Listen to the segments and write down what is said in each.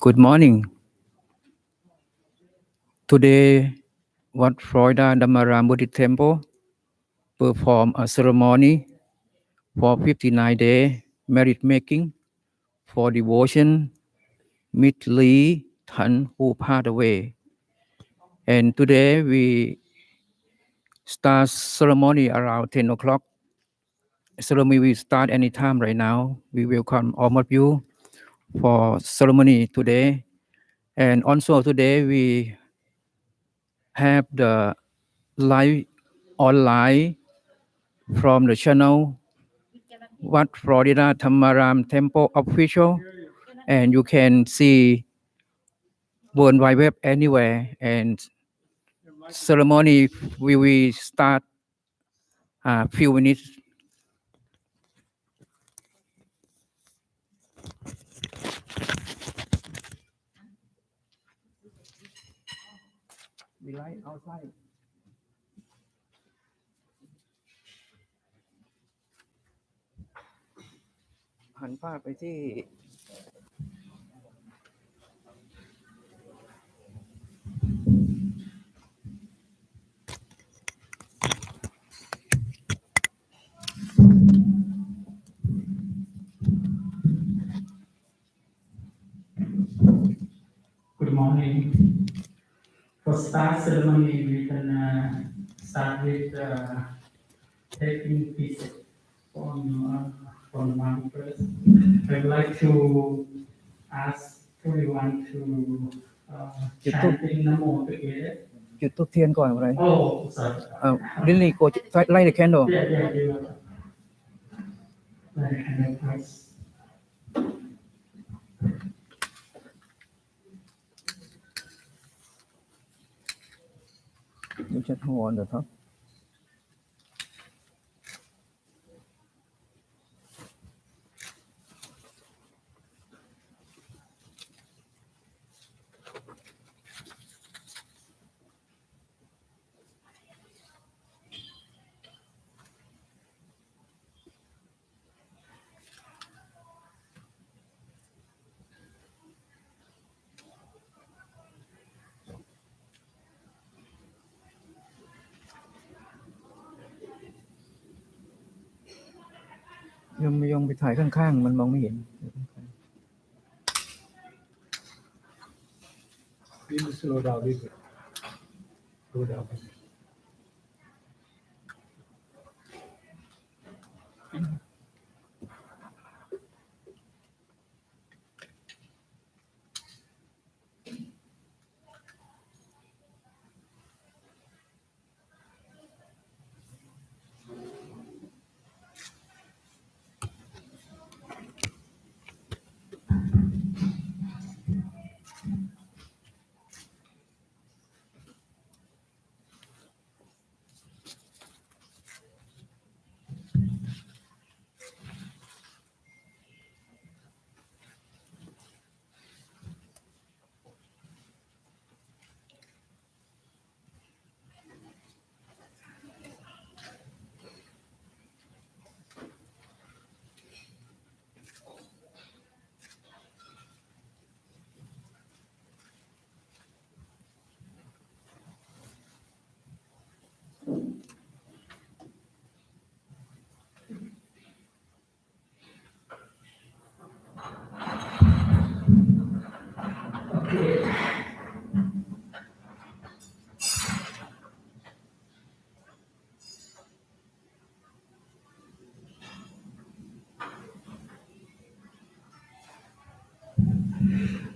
Good morning. Today, Wat Florida Dhammaram Buddhist Temple performed a ceremony for 59 day merit making for devotion Mit Lee Tan who passed away. And today we start ceremony around 10 o'clock. Ceremony will start anytime right now. We welcome all of you for ceremony today. And also today we have the live online from the channel Wat Florida Dhammaram Temple official, and you can see World Wide Web anywhere. And ceremony we will start a few minutes. We light outside. หันภาพไปที่ Good morning. For start ceremony, we can start with taking pieces from one first. I would like to ask everyone to chanting Namo together. จุดธูปเทียนก่อนอะไร Oh, sorry. Lily go light the candle. Yeah. Light the candle first. You just hold on the top.ยงไปถ่ายข้างๆมันมองไม่เห็น Please slow down a little. Slow down.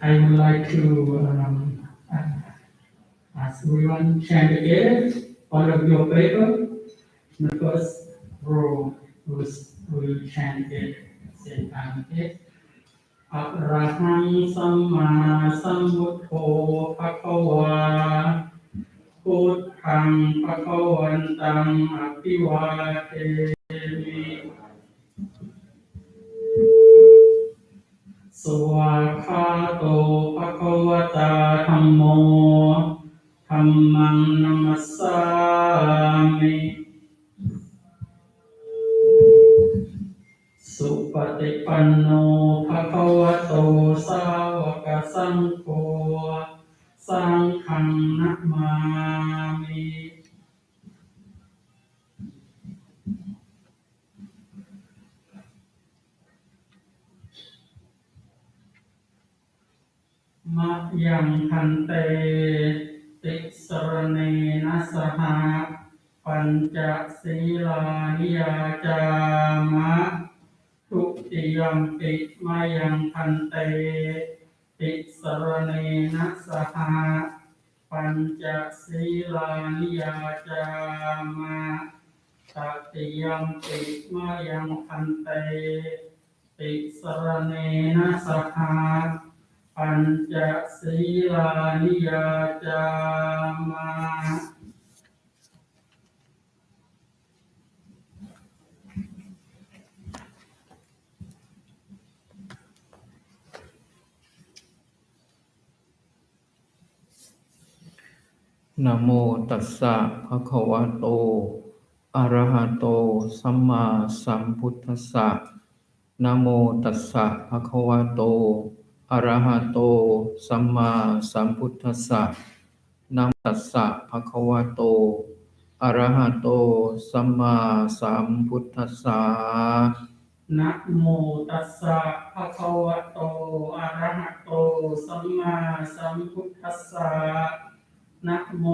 I would like to ask everyone chant together all of your paper. The first row will chant it at the same time. Okay. Arahang Samma Sambuddho Bhagava Buddhang Bhagavantam Abhivademi Swakhato Bhagavata Dhammo Dhammang Namassami Supatipanno Bhagavato Sāvaka สังโฆสังฆังนะมามิมะยังพันเตติสรเนนะสหะปัญจศีลานิยาจามะทุติยัมปิมายังพันเตติสรเนนะสหะปัญจศีลานิยาจามะตติยัมปิมายังพันเตติสรเนนะสหะปัญจศีลานิยาจามะนะโมตัสสะภะคะวะโตอะระหะโตสัมมาสัมพุทธัสสะนะโมตัสสะภะคะวะโตอะระหะโตสัมมาสัมพุทธัสสะนะโมตัสสะภะคะวะโตอะระหะโตสัมมาสัมพุทธัสสะนะโมตัสสะภะคะวะโตอะระหะโตสัมมาสัมพุทธัสสะนะโม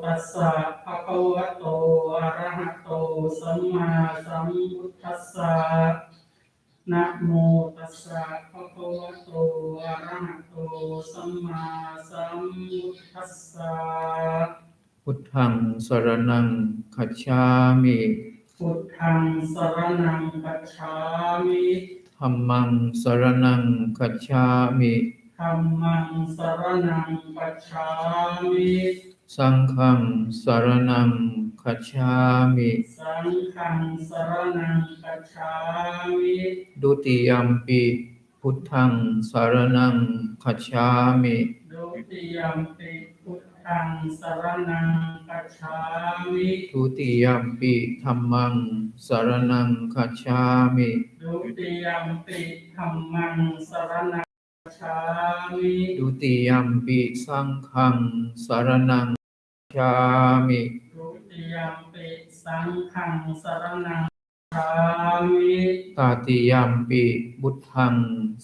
ตัสสะภะคะวะโตอะระหะโตสัมมาสัมพุทธัสสะนะโมตัสสะภะคะวะโตอะระหะโตสัมมาสัมพุทธัสสะพุทธังสรณังคัจฉามิพุทธังสรณังคัจฉามิธัมมังสรณังคัจฉามิธัมมังสรณังคัจฉามิสังฆังสรณังคัจฉามิสังฆังสรณังคัจฉามิดุติยัมปิพุทธังสรณังคัจฉามิดุติยัมปิพุทธังสรณังคัจฉามิทุติยัมปิธัมมังสรณังคัจฉามิดุติยัมปิธัมมังสรณังคัจฉามิดุติยัมปิสังฆังสรณังคัจฉามิดุติยัมปิสังฆังสรณังคัจฉามิตติยัมปิพุทธัง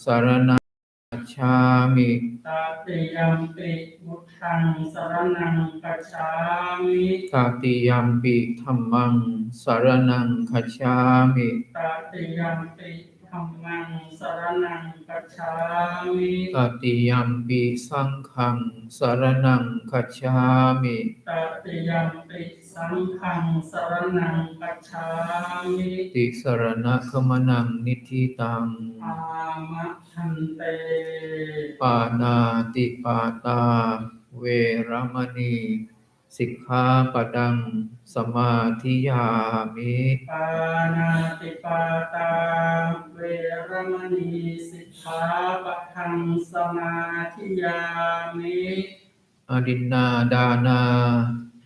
สรณังคัจฉามิตติยัมปิพุทธังสรณังคัจฉามิตติยัมปิธัมมังสรณังคัจฉามิตติยัมปิธัมมังสรณังคัจฉามิตติยัมปิสังฆังสรณังคัจฉามิตติยัมปิสังฆังสรณังคัจฉามิติสรณะคมนังนิธิตังอามะทันเตปานาติปาตาเวรมณีสิกขาปดังสมาธิยามิปานาติปาตาเวรมณีสิกขาปะทังสมาธิยามิอดินนาดานา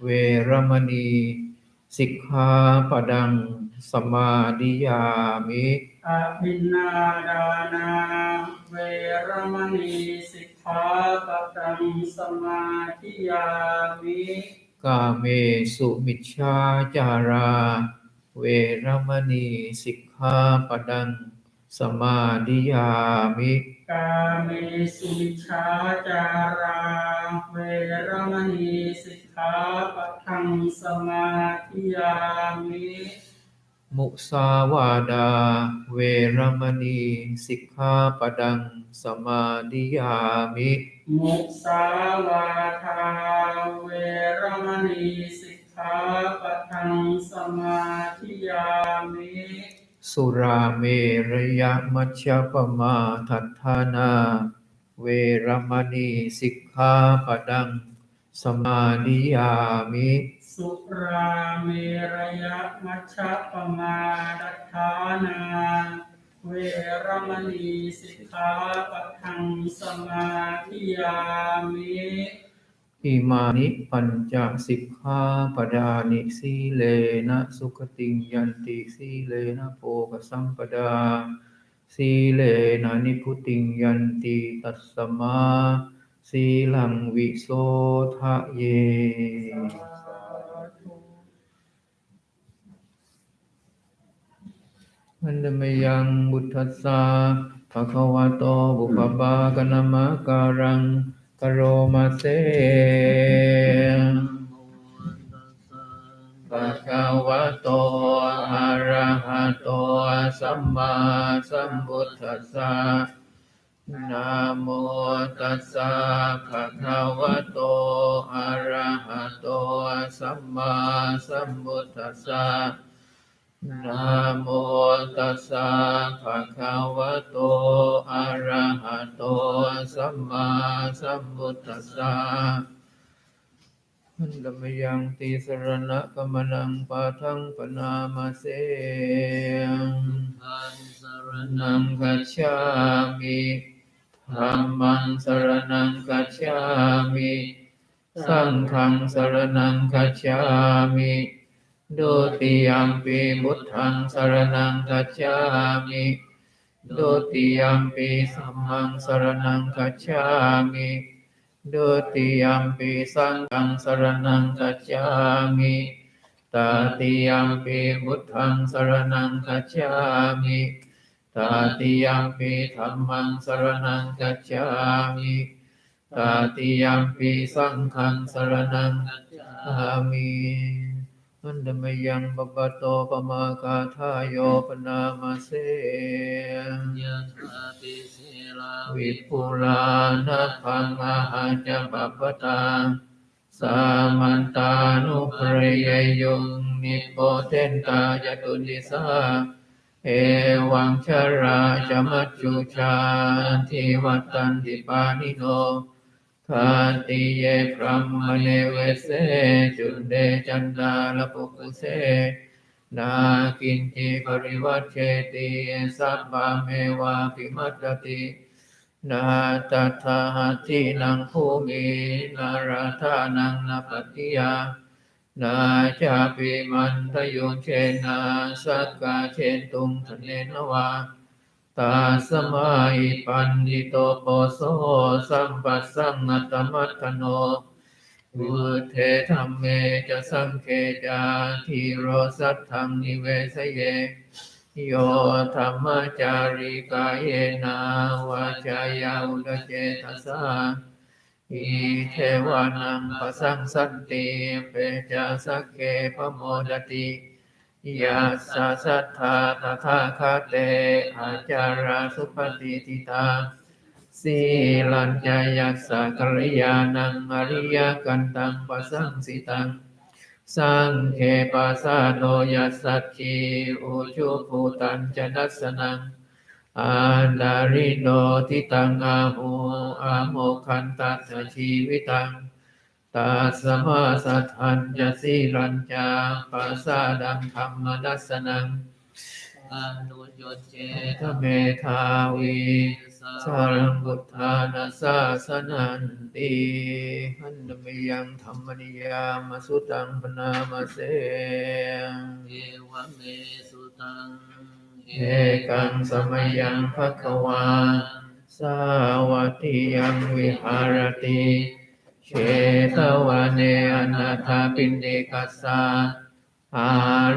เวรมณีสิกขาปดังสมาธิยามิอภินนาดานาเวรมณีสิกขาปะทังสมาธิยามิกาเมสุมิจฉาจาราเวรมณีสิกขาปดังสมาธิยามิกาเมสุมิชฌาจาราเวรมณีสิกขาปะทังสมาธิยามิมุสาวาดาเวรมณีสิกขาปดังสมาธิยามิมุสาวาทาเวรมณีสิกขาปะทังสมาธิยามิสุราเมรยมัชฌัปปมาทัฏฐานาเวรมณีสิกขาปดังสมาธิยามิสุราเมรยมัชฌัปปมาดัฏฐานาเวรมณีสิกขาปะทังสมาธิยามิอิมานิปัญจสิกขาปดานิสีเลนะสุขติงยันติสีเลนะโภคสัมปดา สีเลนะนิพุติงยันติตัสสมาสีลังวิโสทะเยมันดมยังบุตตัสสะภะคะวะโตบุพพากนะมะการังกโรมาเสภะคะวะโตอะระหะโตสัมมาสัมพุทธัสสะนะโมตัสสะภะคะวะโตอะระหะโตสัมมาสัมพุทธัสสะนะโมตัสสะภะคะวะโตอะระหะโตสัมมาสัมพุทธัสสะอันดมยังติสรณะกัมมนังปะทังปนามาเสธังสรณังคัจฉามิธัมมังสรณังคัจฉามิสังฆังสรณังคัจฉามิดุติยัมปิพุทธังสรณังคัจฉามิดุติยัมปิสัมมังสรณังคัจฉามิดุติยัมปิสังฆังสรณังคัจฉามิตติยัมปิพุทธังสรณังคัจฉามิตติยัมปิธัมมังสรณังคัจฉามิตติยัมปิสังฆังสรณังคัจฉามิอันดมยังปปะโตปมาคาทายโยปนามาเสยะถาปิสิลาวิปุลานะพังอาหาจะปัปปตาสามันตานุปริยยุงนิโปเทนตายตุนิสาเอวังชราจมัจจุชาทิวัตตันติปานิโนคาติเยพรหมเนเวเสจุนเดจันดาลปุกุเสนากินจิปริวัชเชติสัพพะเมวะปิมัตตินาตัทธาทินังภูมินาราธานังนาปฏิยานาจาปิมันทยุเชนะสักกาเชนตุงทะเนนวาตาสมาหิปันดิโตโปโสสัมปัสสังนัตตมัตถโนอุเทธัมเมจะสังเขจาทิโรสัทธังนิเวสเยโยธรรมจาริกายเยนาวาจายาอุดเจตสาอิเทวานังปสังสันติเปจาสักเกปโมดติยัสสะสัทธาตถาคาเตอาจาราสุปฏิทิตาสีลัญจายัสสะกัลยาณังอริยกันตังปสังสิตังสังเขปัสสะโนยัสสัจจิอุชุภูตัญจะนัสสนังอาดาริโนทิตังอาหูอาโมคันตัสสะชีวิตังตัสมาสัทธัญจะสีลัญจาปัสสะดังธรรมนัสสนังอนุโยเจทเมทาวีสารังพุทธานาสาสนันติหันดมยังธรรมนิยามสุตังปนามาเสเอวเมสุตังเอกังสมยังภควาสาวัติยังวิหารติเชตวะเนอนาถาปิณฑิกัสสะอา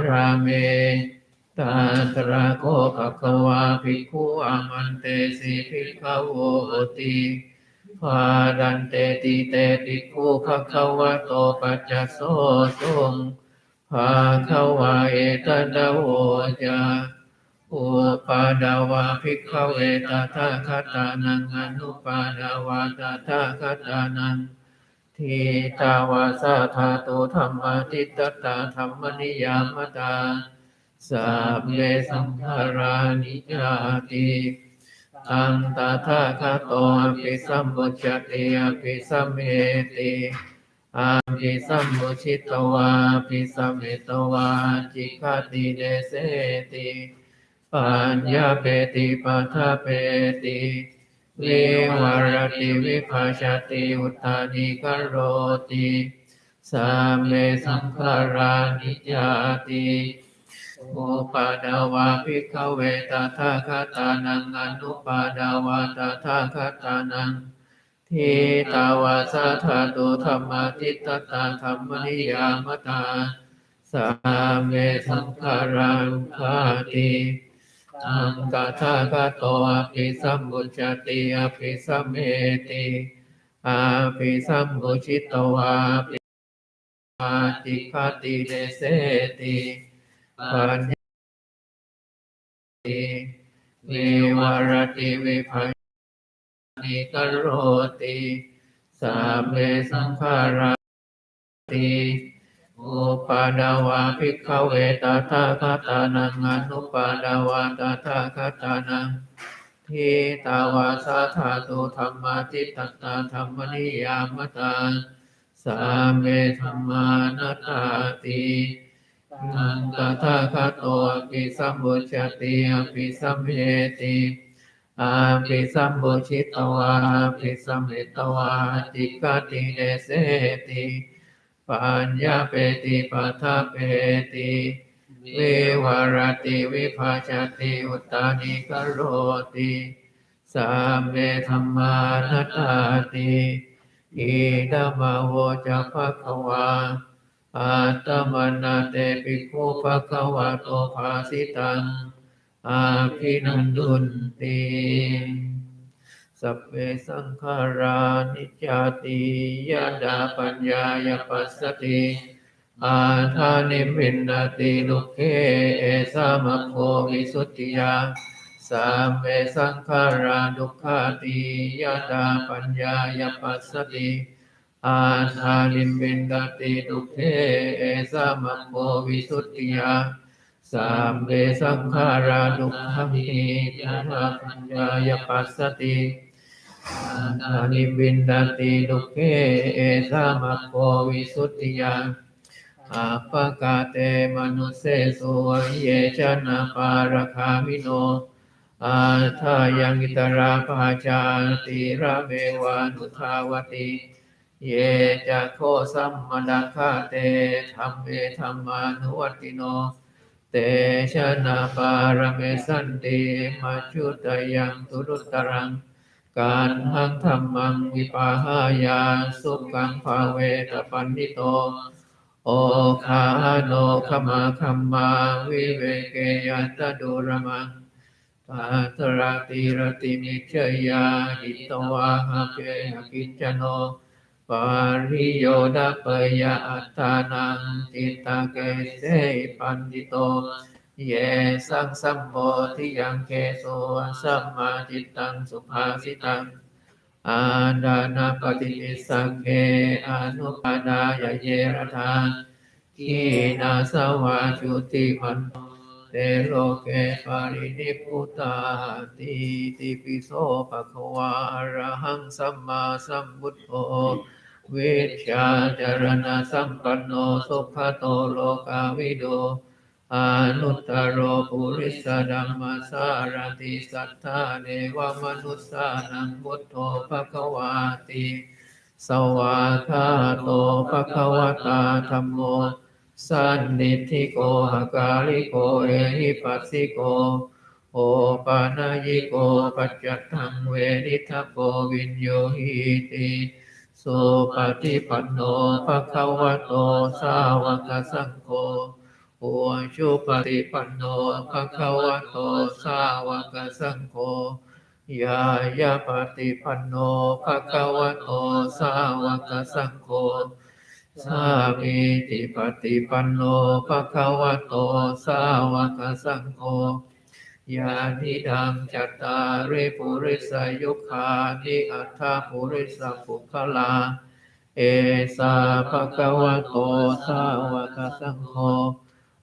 ราเมตาตระโกภควาภิกขุอามันเตสิภิกขโวติภาดันเตติเตภิกขุภควะโตปัจจโสตุงภาควาเอตดะโวจาอุปาดาวาภิกขเวตถาคตานังอนุปาดาวาตถาคตานังทิตาวาสาธาตุธรรมทิตตาธรรมนิยามตาสัพเพสังขารานิจจติตังตถาคตโตอภิสัมพุชฌติอภิสัมเมติอภิสัมพุชิตวาอภิสัมเมตวาจิกขติเดเสติปัญญาเปติปัฏฐาเปติวิวารติวิภาชติอุตตานิกโรติสัมเมสังขารานิจจติ โอปาดาวาภิกขเวตถาคตานังอนุปาดาวาตถาคตานังทิตาวาสัทธาตุธรรมทิตตาธรรมนิยามตาสัมเมสังขารังคาติอังกาทาคโตอภิสัมบุจติอภิสัมเมติอภิสัมบุชิตวาปิอาติคติเดเสติปัญญติวิวารติวิภัยนิกโรติสัพเพสังขาราติอุปาดาวาภิกขเวตถาคตานังอนุปาดาวาตถาคตานังทิตาวาสัทธาตุธรรมทิตตาธรรมนิยามตาสัมเมธรรมานัตตาติอังตถาคโตอภิสัมบุชติอภิสัมเมติอาภิสัมบุชิตวาอภิสัมเมตวาติกติเดเสติปัญญาเปติปัฏฐเปติวิวารติวิภาชติอุตตานิกโรติสัมเมธัมมานัตตาติอิดัมมโวจะภะคะวาอัตตมนาเตปิกขุภะคะวะโตภาสิตังอาภินันดุนติสัพเพสังขารานิจจติยะดาปัญญายปัสสติอาทานิมินนติลุเคเอสามะโควิสุทธิยาสัพเพสังขาราดุขาติยะดาปัญญายปัสสติอาทานิมินนติลุเคเอสามะโควิสุทธิยาสัพเพสังขาราดุขังติยะดาปัญญายปัสสติอานิวินดาติดุเขเอสามะโควิสุทธิยาอาปะกาเตมนุเสสุเยชนะปารคามิโนอาทายังอิตราภาจาติระเมวานุทาวติเยจะโคสัมมดัคคาเตธัมเมธัมมานุวัตติโนเตชะนะปารเมสันติมัจจุตยังตุรุตตรังการหังธรรมังวิปาหายาสุขังภาเวตปันนิโตโอคาโนขมาคัมมาวิเวเกยัตตดุรมังตาตระติรติมิจฉยาหิตวาหะเปหกิจจโนปาริโยดาปยาอัตตานังจิตตะเกเสปันติโตเยสังสัมโพธิยังเกโสสัมมาจิตตังสุภาสิตังอาดานาปฏินิสสังเกอนุปาดายเยระธาขีนาสวาจุติมันเตโลเกปารินิพพุตาติติปิโสภะคะวาอะระหังสัมมาสัมพุทโธวิชชาจารณะสัมปันโนสุขโตโลกาวิโดอนุตตโรปุริสดัมมาสารติสัทธาเทวมนุสสานังพุทโธภะคะวาติสวากขาโตภะคะวตาธัมโมสันนิทธิโกหกาลิโกเอหิปัสสิโกโอปานายิโกปัจจตังเวนิทัพโกวินโยหิติสุปฏิปันโนภะคะวะโตสาวกสังโฆโอชุปฏิปันโนภะคะวะโตสาวกสังโฆยายาปฏิปันโนภะคะวะโตสาวกสังโฆสามีจิปฏิปันโนภะคะวะโตสาวกสังโฆญาณิดังจัตตาริปุริสยุคานิอัฏฐปุริสปุคลาเอสาภะคะวะโตสาวกสังโฆ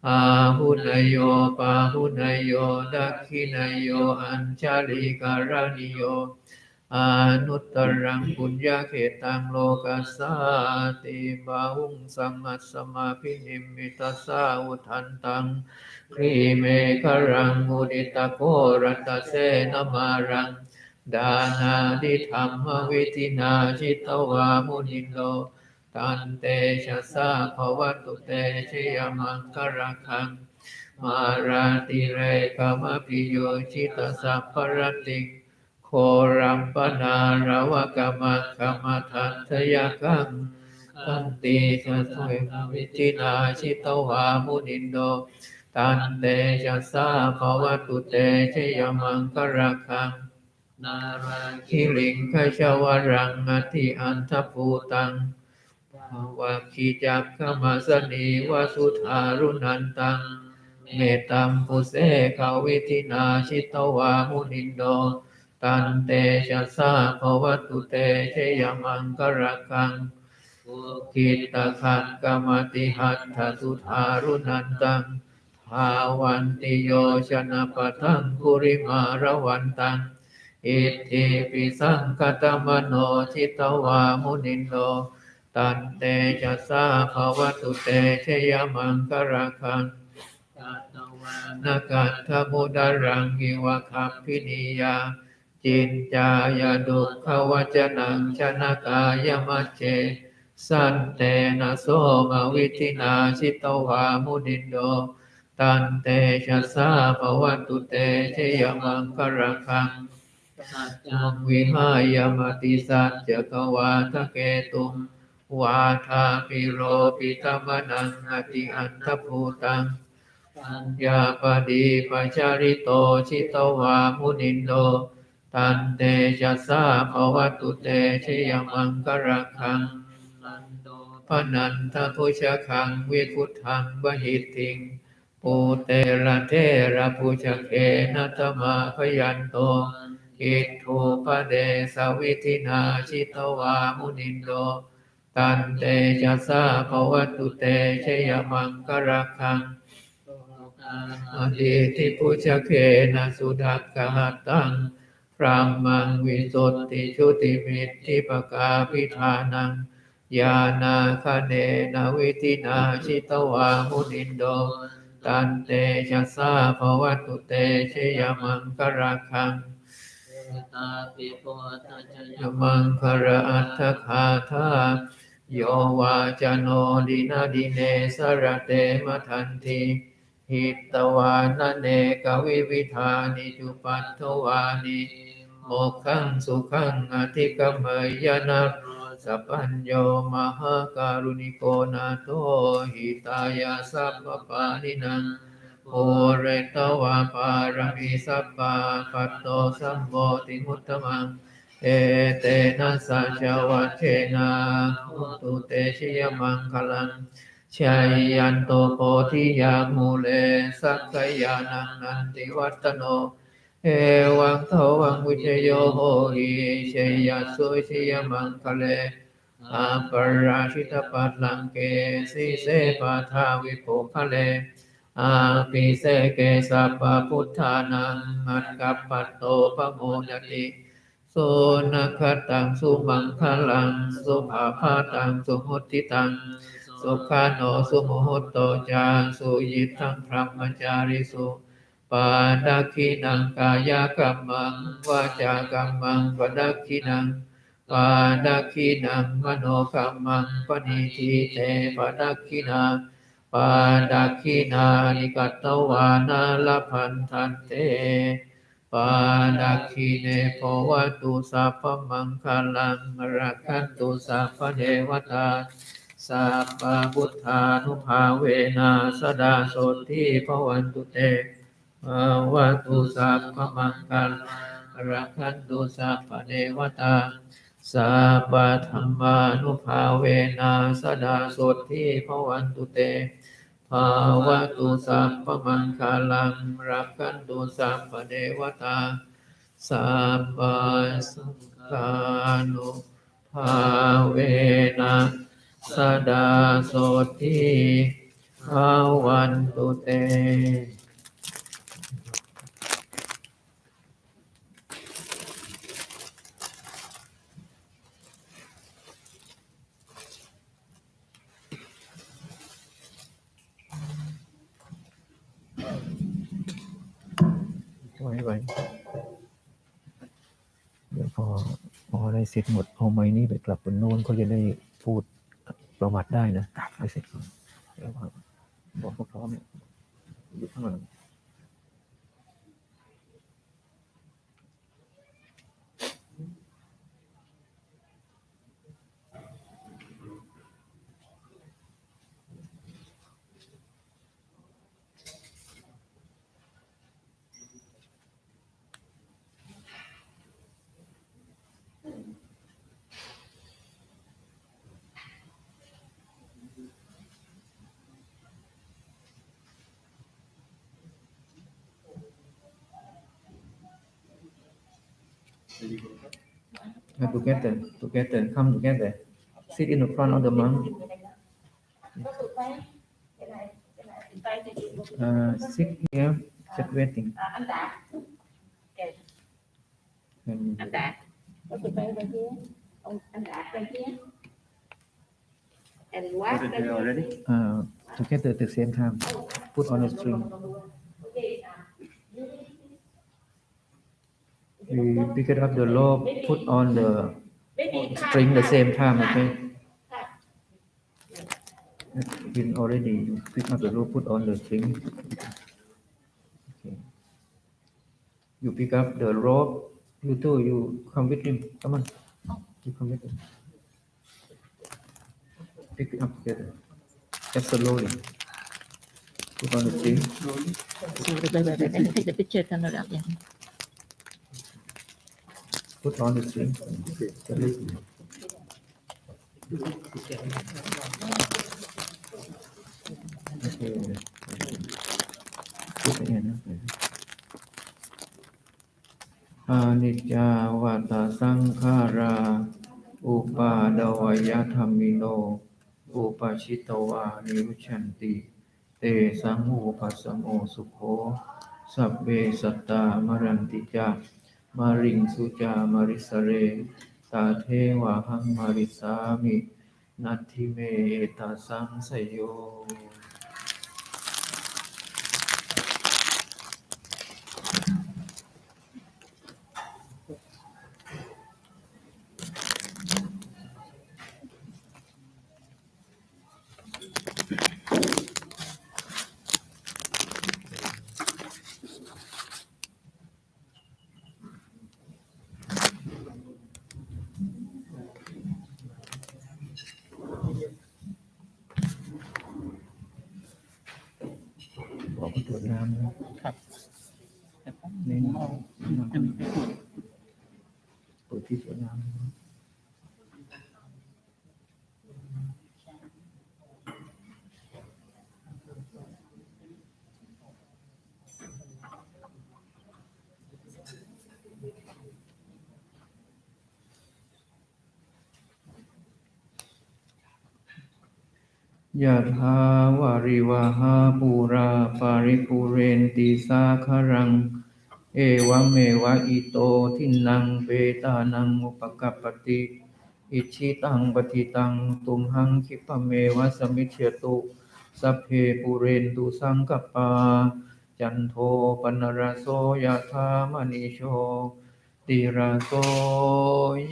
อาหุนยโยปาหุนยโยดักขินยโยอัญชลิการณิโยอนุตตรังปุญญาเขตังโลกัสสาติบาหุงสัมมัสสมาภินิมมิตัสสาอุทันตังครีเมฆรังมุดิตะโกรัตเสนมารังดานาดิธรรมวิธินาชิตวามุนิโลตันเตชะสาภวตุเตชยมังคระคัง มาราติเรกามปิโยชิตสัพพรติงโครัมปนารวกามะกามทันทยกังตันติจะสวยวิจินาชิตวามุนินโดตันเตจะสาภวตุเตชยมังครัคังนาราคิลิงคชวรังอธิอันทภูตังวะคิจักขมาสนีวสุธารุนันตังเมตัมปุเสขวิธินาชิตวามุนินโดตันเตชะสาภวตุเตชยมังครัคังกิตตขันกมติหัตถสุธารุนันตังภาวันติโยชนะปะทังคุริมารวันตังอิทธิปิสังคตมโนชิตวามุนินโดตันเตชะสาภวตุเตชยมังครัคังนากัตถมุดารังกิวะคัพพินิยาจินจายดุขวจนังชนะกายมัจเจสันเตนะโสมวิธินาชิตวามุนินโดตันเตชะสาภวตุเตชยมังครัคังสัจวิหายมติสัจจกวาทะเกตุมวาทาปิโรปิธรรมนังอติอันทภูตังปัญญาปดีปัจจาริโตชิตวามุนินโดตันเตชะสาภวตุเตชยมังครัคังพนันทพุชคังวิพุทธังวหิตถิงปูเตระเทระพุชเกนัตมาพยันโตอิทธุปเดสวิธินาชิตวามุนินโดตันเตชะสาภวตุเตชยมังครัคังอดีติพุชเกนะสุดักขหัตตังพรหมังวิสุทธิชุติมิตติปกาภิธานังญาณาคเนนะวิธินาชิตวามุนินโดตันเตชะสาภวตุเตชยมังครัคังตาปิโพทัจยมังคระอัตถคาธาโยวาจโนดินาดิเนสระเตมทันติหิตวานเนกวิวิธานิจุปัตถวานิโมกขังสุขังอธิกมยนะสัพพัญโยมหาการุณิโกนาโตหิตายาสัพพปานินังโอเรตวาปารมิสัพพะปัตโตสัมโมติมุตตมังเอเตนะสัจวัชเชนะหุตุเตชยมังคลังชัยยันโตโพธิยามูเลสักขยานังนันติวัตโนเอวังเทวังวิเชโยโหหิเชยัสสุชยมังคะเลอาปราชิตปัตลังเกสีเสปะทาวิโภคะเลอาปิเสเกสัพพพุทธานังมัตกัปปัตโตปโมนติโสนัคตังสุมังคลังสุภาพาตังสุมุติตังสุขาโนสุโมหตโตจาสุยิทังพรหมจาริสุปาดักขินังกายกัมมังวาจากัมมังปดักขินังปาดักขินังมโนกัมมังปณิทิเตปดักขินาปาดักขินานิกัตตวานาลพันธันเตปาดักขิเนโภวตุสัพพมังคลังรักขันตุสัพพเทวตาสัพพพุทธานุภาเวนะสดาโสติภวันตุเตภวตุสัพพมังคลังรักขันตุสัพพเทวตาสัพพธรรมานุภาเวนะสดาโสติภวันตุเตภาวะตุสัพพมังคลังรักขันตุสัพพเทวตาสัพพสังฆานุภาเวนะสดาโสติภวันตุเตไว้เดี๋ยวพอได้เสร็จหมดเอาไม้นี้ไปกลับบนโน้นเขาจะได้พูดประวัติได้นะไปเสร็จก่อนเดี๋ยวบอกพวกพร้อมเนี่ย อยู่ข้างหลังtogether come together sit in the front of the monk sit here just waiting Anh Đạt có tụi bay bên kia anh Đạt bên kia and what together at the same time put on a string we pick it up the rope put on the string the same time okay in already you pick up the rope put on the string okay you pick up the rope you too you come with him come on you come with him pick it up together just slowly put on the string take the picture can nó đẹp put on the string okay put it inอานิจจาวัฏสังขาราอุปาดวยธรรมิโนอุปชิตวานิรุชันติเตสังอุปสมโอสุโขสัพเพสัตตามรันติจามาริงสุจามาริสเรตาเทวะหังมาริสามินัตถิเมตาสังสยโยบอกว่าตรวจน้ำนะครับนี่เปิดที่ตรวจน้ำยะถาวาริวหาปูราปาริปุเรนติสาคารังเอวเมวะอิโตทินังเปตานังอุปกัปปติอิชิตังปฏิตังตุมหังคิปะเมวะสมิจฉตุสัพเพปุเรนตุสังกปาจันโทปนรโสยะถามณิโชติระโส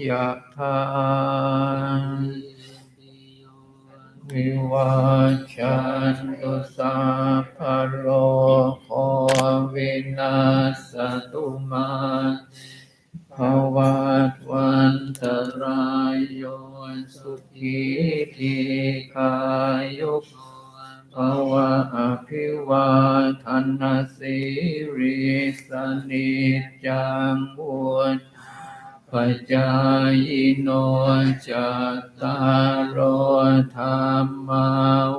ยะถาวิวัชชันตุสัพพะโรโควินาศตุมาภวัตวันตรายโยสุขีทีขายุกภวะอภิวาทนาสิริสนิจจังวุฒปัจจายโนจัตตารโอธรรมา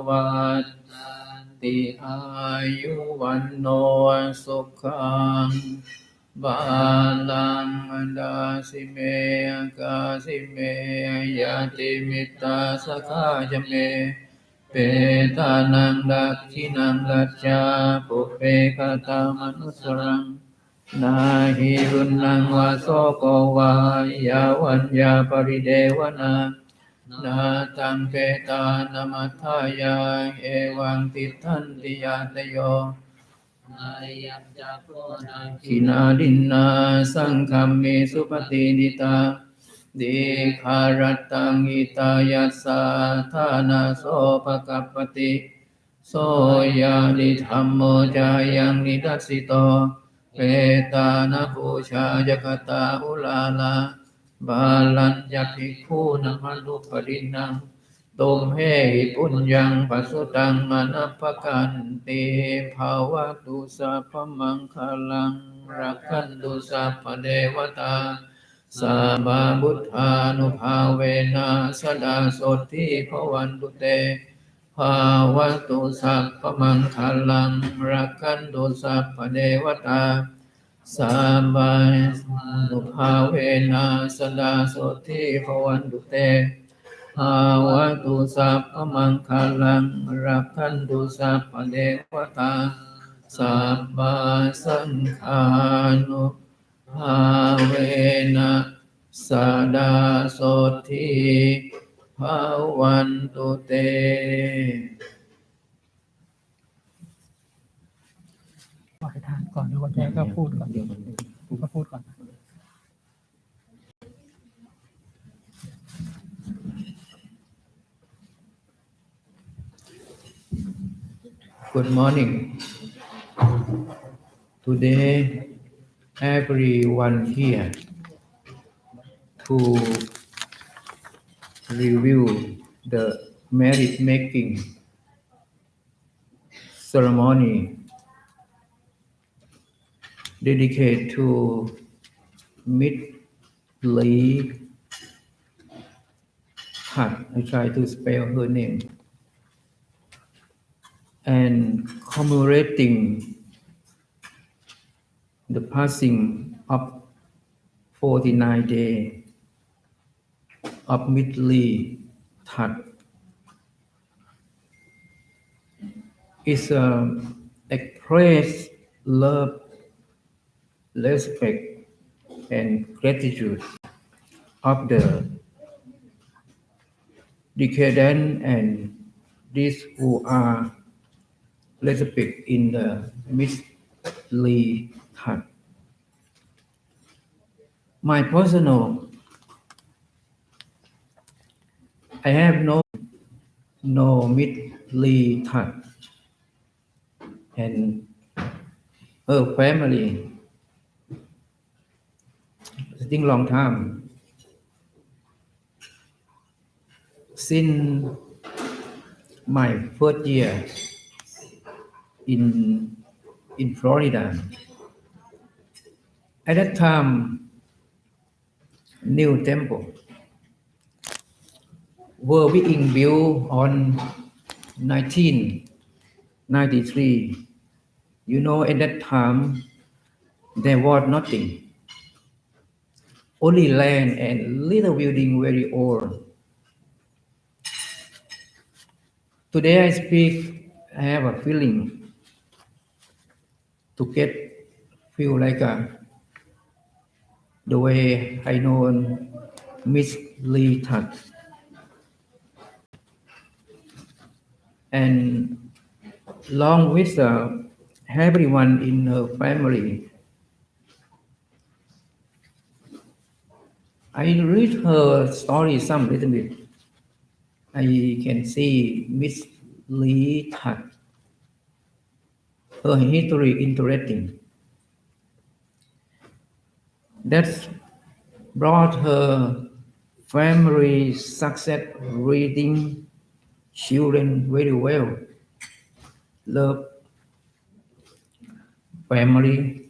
วัฏฏันติอายุวันโนสุขังบาลังดาสิเมกาสิเมยติมิตาสกาจเมเปตานังดักขินังกัจจาปุเปกตามนุสรังนาหิรุนังวาโสโกวายาวัญญาปริเดวนานาตังเปตานามัทธายาเอวังติทันติยาตโยขินาดินนาสังคัมเมสุปฏินิตาดิคารตังอิตายัสสะทานาโสภกัปปติ โสยะนิธัมโมจายังนิทัสสิโตเปตานะปูชายกตาอุลาลาบาลัญญภิกขุนะมนุปรินังตุมเหหิปุญญังปัสสุตังอนัปปกันติภาวะตุสัพพมังคลังรักขันตุสัพพเทวตาสัมมาบุทธานุภาเวนะสดาโสทิภวันตุเตภาวะตุสัพพมังคลังรักขันตุสัพพเทวตาสัมมานุภาเวนะสดาโสทิภวันตุเตภาวะตุสัพพมังคลังรักขันตุสัพพเทวตาสัพพสังฆานุภาเวนะสดาโสทิภวันตุเตขอให้ทานก่อนแล้วแกก็พูดก่อนก็พูดก่อน Good morning. Today, everyone here to review the merit making ceremony dedicated to Miss Lee Thach. I try to spell her name. And commemorating the passing of 49 days of Miss Lee Thach is express love, respect, and gratitude of the decadent and these who are respect in the Miss Lee Thach. My personal, I have no Miss Lee Thach and her family. It's been long time since my first year in Florida. At that time, new temple were being built on 1993. You know, at that time, there was nothing. Only land and little building very old. Today I speak, I have a feeling to feel like the way I know Miss Lee Thach. And along with everyone in her family, I read her story some little bit. I can see Miss Lee Thach. Her history interesting. That brought her family success reading children very well. Love family,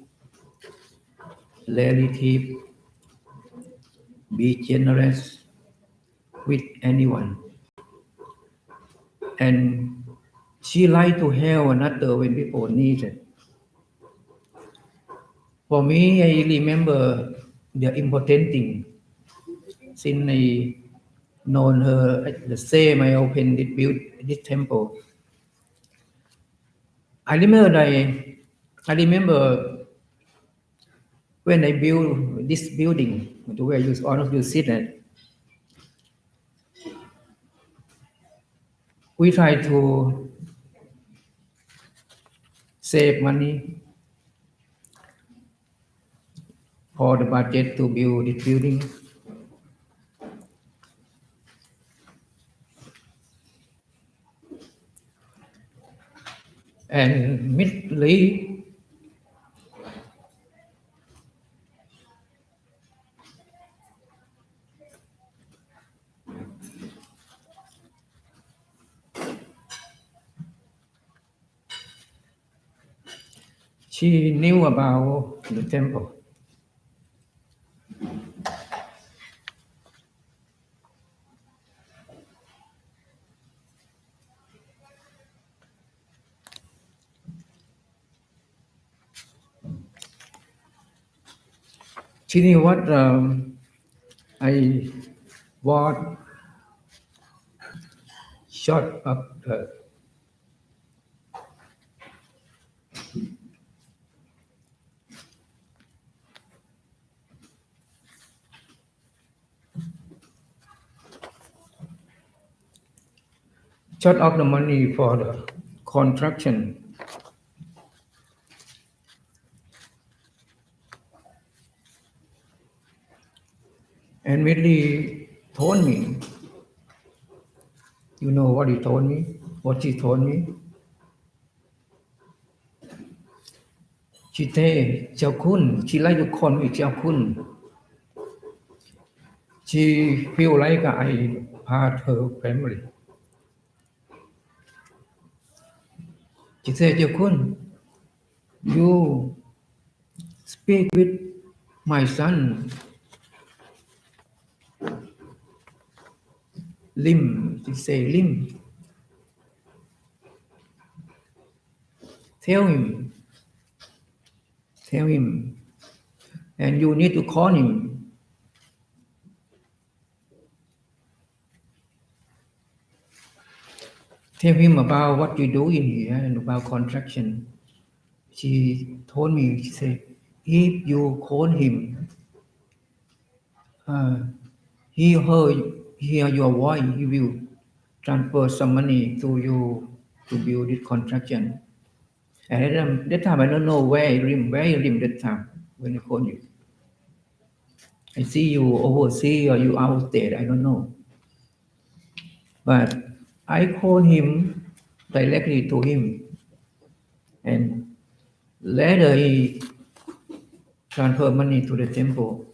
relative, be generous with anyone. And she like to help another when people need it. For me, I remember the important thing. Since I known her at the same, I opened this temple. I remember when I built this building, to where all of you sit at. We try to save money for the budget to build this building. And midly, she knew about the temple. She knew what I was short of her. Short of the money for the construction. And Midley told me, you know what he told me? What she told me? She said, Xiao Kun, she like to call me Xiao Kun. She feel like I part her family. She said, Xiao Kun, you speak with my son, Lim. She say, Lim, tell him, and you need to call him. Tell him about what you do in here and about contraction. She told me, she said, if you call him, he hear your voice, he will transfer some money to you to build this contraction. And that time I don't know where I live that time when I call you. I see you overseas or you out there, I don't know. But I call him directly to him, and later he transfer money to the temple.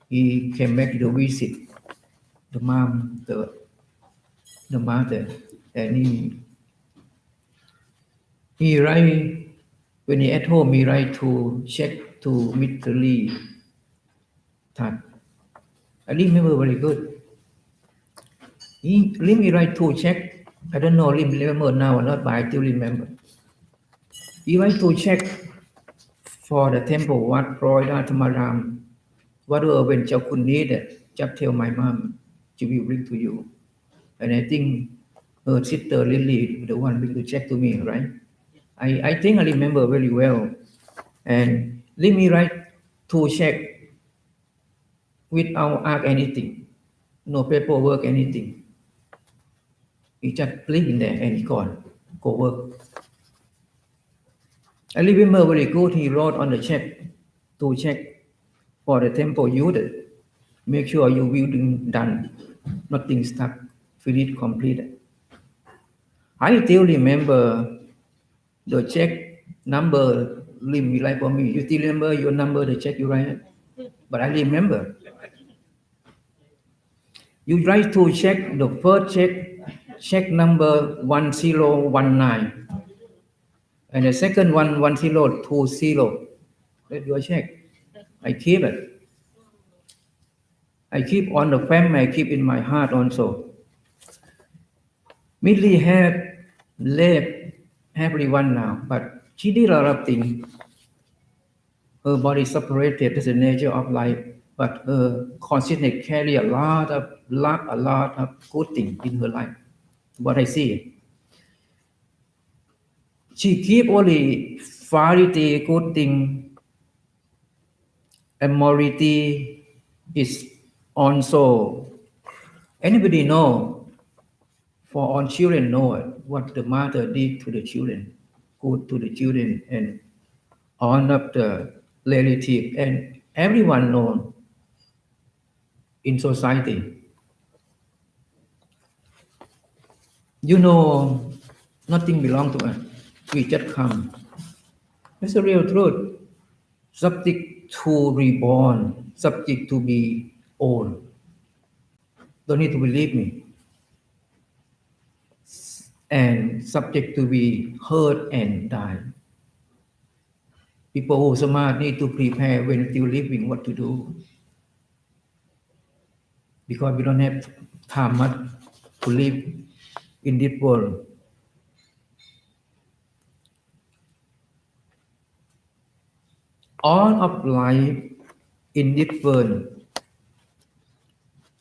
He came back to visit the mom, the mother, and he write when he at home. He write to check to Mr. Lee. That I remember very good. He write to check. I don't know Lim remember now or not, but I still remember. He write to check for the temple Wat Proida Thamaram. Whatever when Xiao Kun need it, just tell my mom, she will bring to you. And I think her sister Lily, the one bring to check to me, right? I think I remember very well. And let me write to check without ask anything, no paperwork, anything. He just click in there and he gone, go work. I remember very good. He wrote on the check to check for the temple used. Make sure your building done, nothing stuck, finished, completed. I still remember the check number Lim you write for me. You still remember your number, the check you write? But I remember. You write to check the first check number 1019. And the second one 1020. That's your check. I keep it. I keep on the family, I keep in my heart also. Millie had left everyone now, but she did a lot of things. Her body separated, that's the nature of life, but her consciousness carry a lot of good things in her life. What I see. She keep only variety, good thing, and morality is also. Anybody know? For all children know what the mother did to the children, good to the children, and all of the relative, and everyone known in society. You know, nothing belongs to us. we just come. It's the real truth. Subject to reborn, subject to be old. Don't need to believe me. And subject to be hurt and die. People who are smart need to prepare when still living what to do. Because we don't have time much to live in this world. All of life in this world,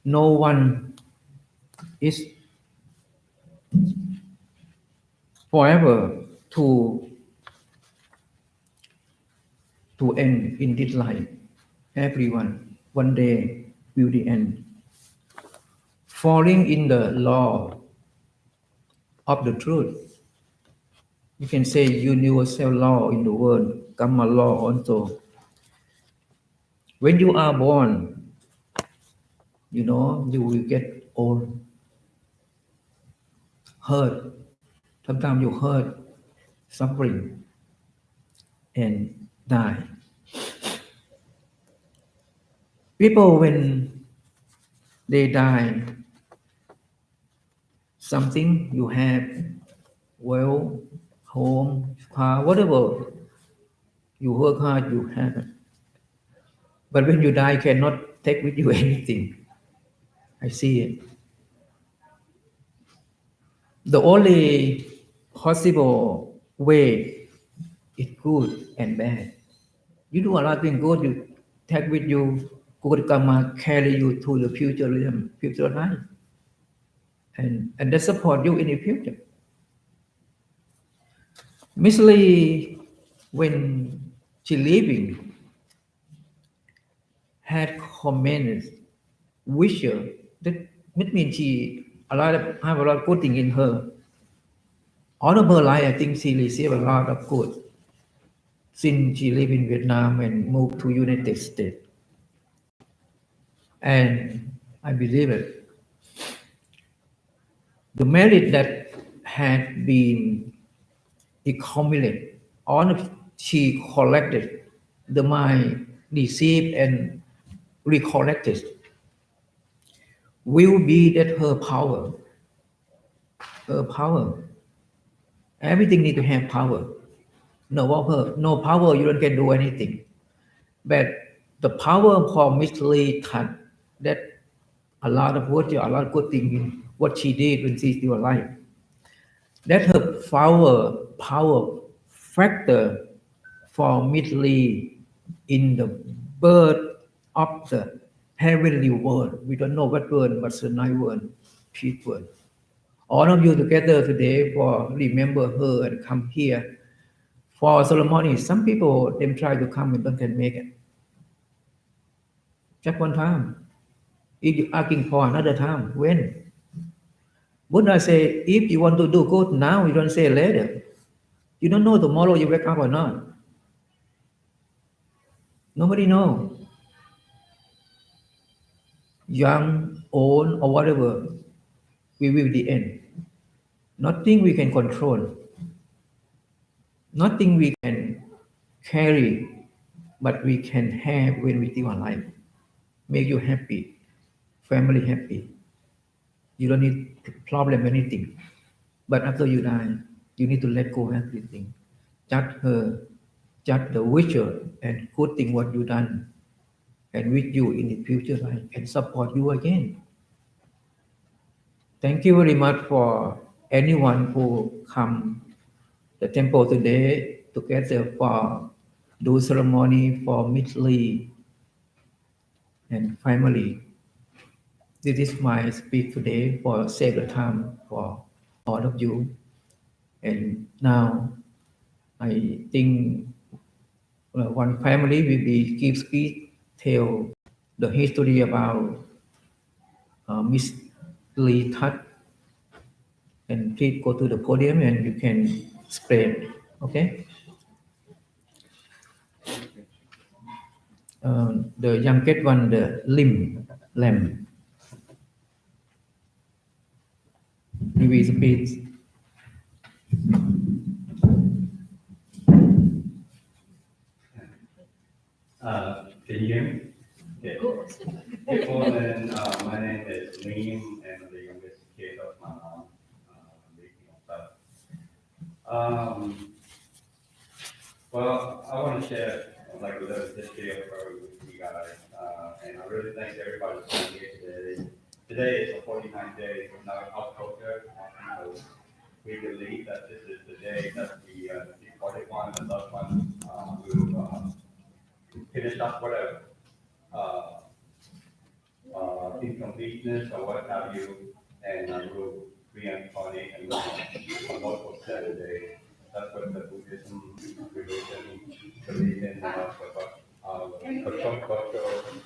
no one is forever to end in this life. Everyone, one day will the end. Falling in the law of the truth. You can say universal law in the world, karma law also. When you are born, you will get old, hurt. Sometimes you hurt, suffering, and die. People, when they die, something you have, well, home, car, whatever, you work hard, you have it. But when you die, you cannot take with you anything. I see it. The only possible way is good and bad. You do a lot of things good, you take with you, good karma carry you to the future life. And they support you in the future. Miss Lee, when she living, had comments, wishes. That means she have a lot of good thing in her. All of her life, I think she received a lot of good since she lived in Vietnam and moved to United States. And I believe it. The merit that had been accumulated, all of she collected, the mind received and recollected, will be that her power. Everything need to have power. No power, you don't can do anything. But the power for Miss Lee Thach, that a lot of virtue, a lot of good things in what she did when she's still alive. That her power factor for Miss Lee in the birth of the heavenly world. We don't know what word, but it's a nice word, peace word. All of you together today for remember her and come here for ceremony. Some people them try to come and don't can make it. Just one time. If you asking for another time, when? Buddha say, if you want to do good now, you don't say later. You don't know tomorrow you wake up or not. Nobody know. Young, old, or whatever, we will the end. Nothing we can control. Nothing we can carry, but we can have when we live our life. Make you happy, family happy. You don't need problem anything. But after you die, you need to let go everything. Judge her, judge the wisher, and good thing what you done, and with you in the future life, and support you again. Thank you very much for anyone who come the temple today together for do ceremony for Miss Lee and family. This is my speech today for save the time for all of you. And now I think one family will be give speech, tell the history about Miss Lee Thach, and please go to the podium and you can explain. Okay. The youngest one, the Lam. He will speak. Um, well, I want to share like a little history of her with you guys, and I really thank everybody for being here today. Today is the 49th day of our culture. We believe that this is the day that the departed one, the loved one, will finish up whatever uh, incompleteness or what have you, and will reincarnate and live on multiple 7 days. That's what the Buddhism religion believes in, and also what culture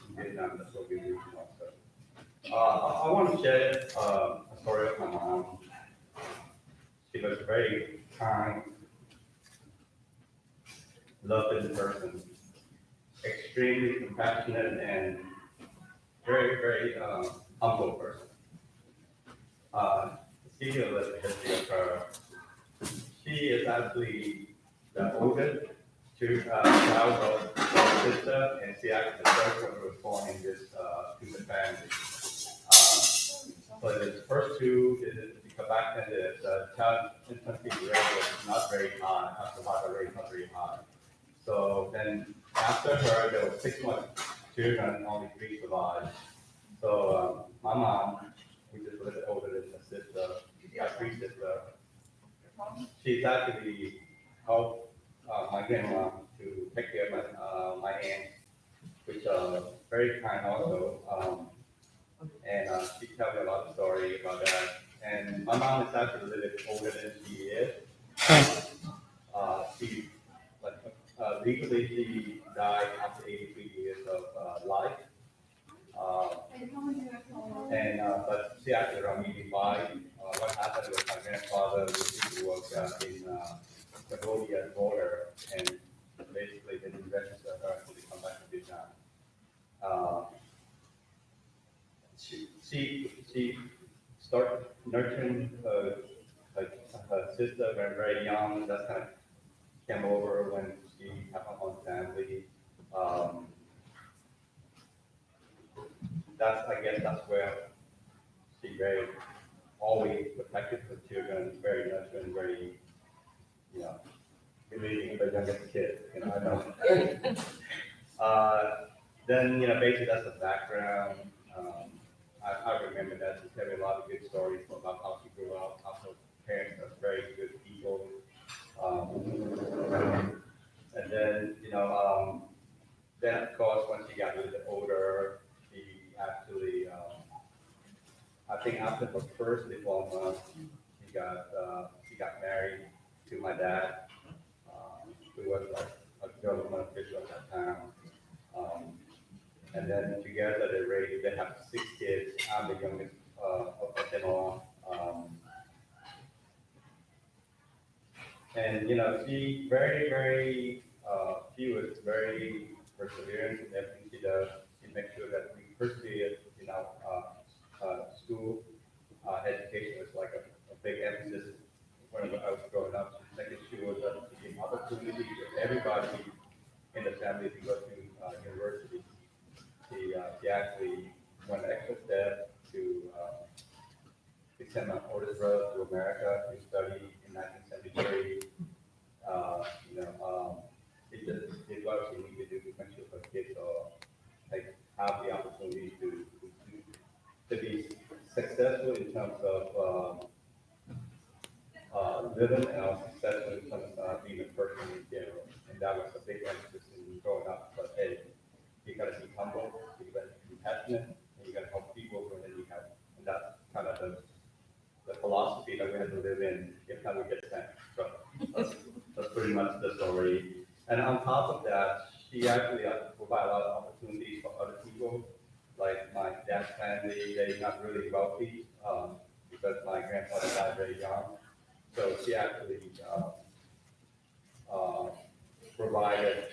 in Vietnam, that's what we believe in also. I want to share a story of my mom. She was a very kind, loving person, extremely compassionate, and very, very humble person. Uh, Speaking of the history of her, she is actually the oldest child of her sister, and she actually the first one who was born in this human family. So the first two, back then the child infancy rate was not very high, survival rate not very high. So then after her, there were 6 more children, only 3 survived. So my mom, which is a little bit older than her sister, got 3 sisters. She's actually helped my grandma to take care of my aunt, which very kind also. And she told me a lot of story about that. And my mom is actually a little bit older than she is. She, like, legally, she died after 83 years of life. Uh, but she actually around 85. What happened was my grandfather used to work in Cambodia border, and basically they didn't register her until they come back to Vietnam. Uh, she started nurturing her sister when very young. That kind of came over when she had her own family. Um, I guess that's where she very always protected her children, very nurturing, very, you know, believing her youngest kid. I don't. Then, basically that's the background. Um, I remember that she told me a lot of good stories about how she grew up, how her parents are very good people. And then, then of course, once she got a little bit older, she actually, I think after her first diploma, she got married to my dad, who was like a government official at that time. Um, and then together they have 6 kids. I'm the youngest of them all. And she was very perseverant in everything she does. She makes sure that we persevere. School education was like a big emphasis when I was growing up, making sure that she gave opportunity for everybody in the family to go to university. She actually went an extra step to send my oldest brother to America to study in 1973. Uh, you know, um, it just did what she needed to do to make sure her kids like have the opportunity to be successful in terms of living and also successful in terms of being a person in general. And that was a big emphasis in growing up. But hey, you got to be humble, you got to be compassionate, and you got to help people when they need help. And that's kind of the philosophy that we have to live in if time we get sent. So that's pretty much the story. And on top of that, she actually provided a lot of opportunities for other people. Like my dad's family, they're not really wealthy because my grandfather died very young. So she actually uh, provided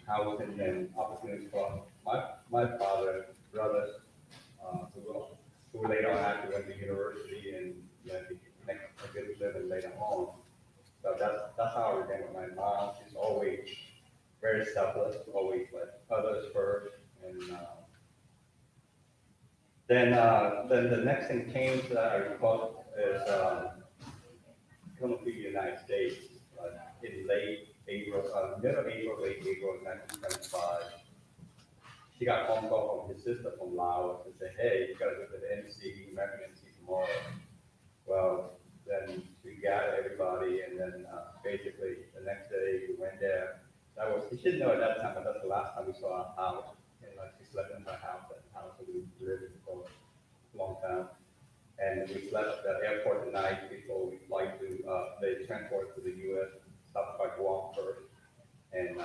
housing and opportunities for my father, brothers, who later on actually went to university and make a good living later on. So that's how I remember my mom. She's always very selfless, always like others first, and then the next thing came that I recall is come to the United States in late April, middle April, late April 1975. She got a phone call from his sister from Laos and said, hey, you gotta go to the embassy, American embassy tomorrow. Well, then we gathered everybody, and then basically the next day we went there. That was, she didn't know at that time, but that's the last time we saw our house. And like she slept in her house, that house that we lived in for a long time. And we slept at the airport the night before we fly to, they transport to the U.S., stopped by Guam first. And,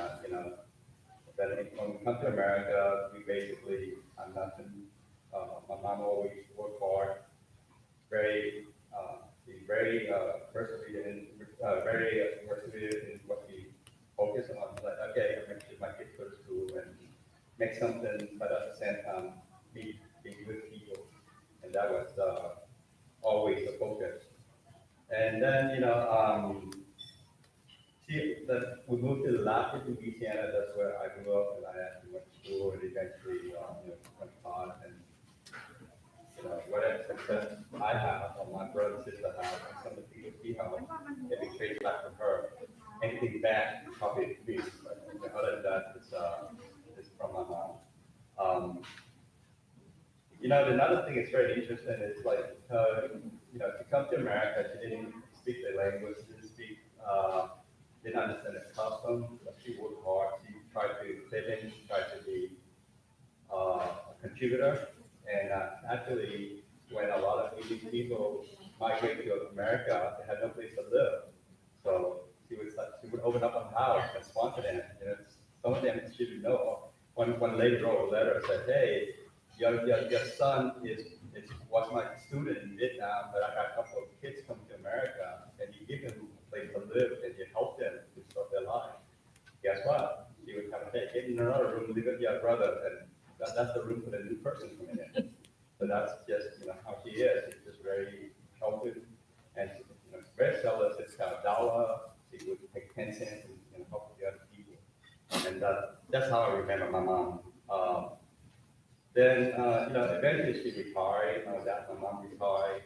then when we come to America, we basically, I'm nothing, my mom always worked hard, very, she's very persevered in what we focus on. Like, okay, I make sure my kids go to school and make something, but at the same time, be good people. And that was always the focus. And then, that we moved to Lafayette, Louisiana. That's where I grew up, and I actually went to school, and eventually, went on, and whatever success I have, or my brother and sister have, and some of the people she have, can be traced back to her. Anything bad, probably be. But other than that, it's from my mom. Another thing that's very interesting is like, to come to America, she didn't speak the language, she didn't speak, didn't understand the custom, but she worked hard. She tried to fit in, she tried to be a contributor. And actually, when a lot of Indian people migrate to America, they had no place to live. So she would open up a house and sponsor them. Some of them she didn't know. One lady wrote a letter and said, "Hey, your son was my student in Vietnam, but I got a couple of kids coming to America, and you give them a place to live, and you help them to start their life. Guess what? She would come, hey, get in another room, live with your brother, and that's the room for the new person coming in." So that's just how she is. She's just very helpful, and very selfless. It's got a dollar. She would take 10 cents and help the other people, and that's how I remember my mom. Then, eventually she retired. My dad, my mom retired.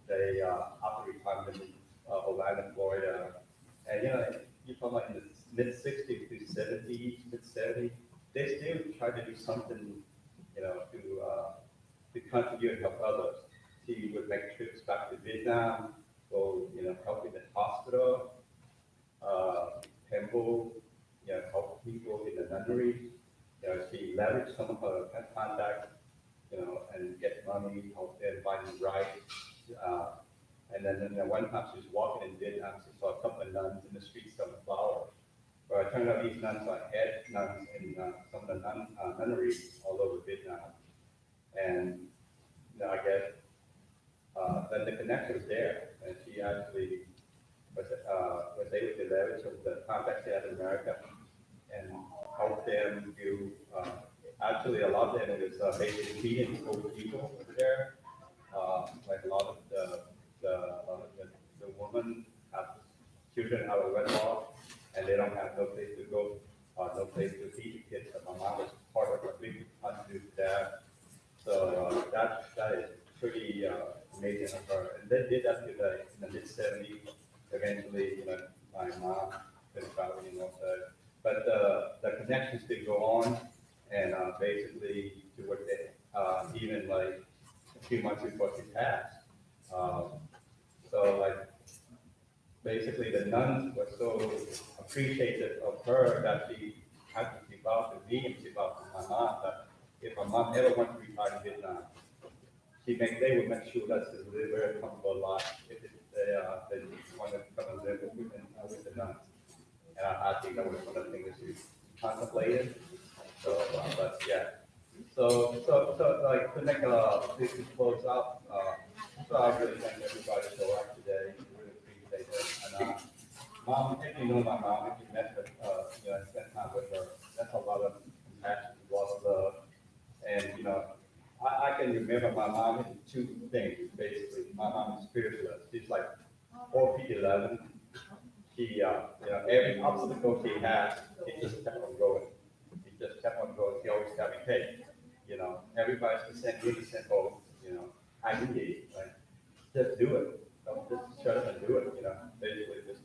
They, after retirement, moved Orlando, Florida. And, you're talking about in the mid-60s to 70s, mid-70s, they still try to do something, to contribute and help others. She would make trips back to Vietnam, go, help in the hospital, temple, help people in the nunnery. She leveraged some of her contacts, and get money, help them find rights. And then one time she was walking in Vietnam, she saw a couple of nuns in the streets selling flowers. But it turned out these nuns are head nuns in some of the nunneries all over Vietnam. And I guess then the connection was there, and she actually was able to leverage some of the contacts she had in America and help them do. Actually, a lot of them is basically feeding old people over there. Like a lot of the women have children out of wedlock, and they don't have no place to go, no place to feed the kids. So my mom was part of a big contribution to that. So that is pretty amazing of her. And they did that in the mid-70s. Eventually, my mom finished out, but the connections did go on, and basically towards even like a few months before she passed. So like basically the nuns were so appreciative of her that she had to keep out to me and keep out to my mom, that if my mom ever went to retire in Vietnam, they would make sure that she live a very comfortable life if they want to come and live with the nuns. And I think that was one of the things that she contemplated. So, but yeah. So like to make this close out. So I really thank everybody for watching today. Really appreciate it. And mom, if you know my mom, if you met her, spent time with her, that's a lot of compassion, a lot of love. And I can remember my mom in two things basically. My mom is spiritualist. She's like 4 feet 11. She, every obstacle she had, she just kept on going. She just kept on going. She always got me, hey, everybody's the same, really simple, I can get it, right? Just do it. just shut up and do it, basically just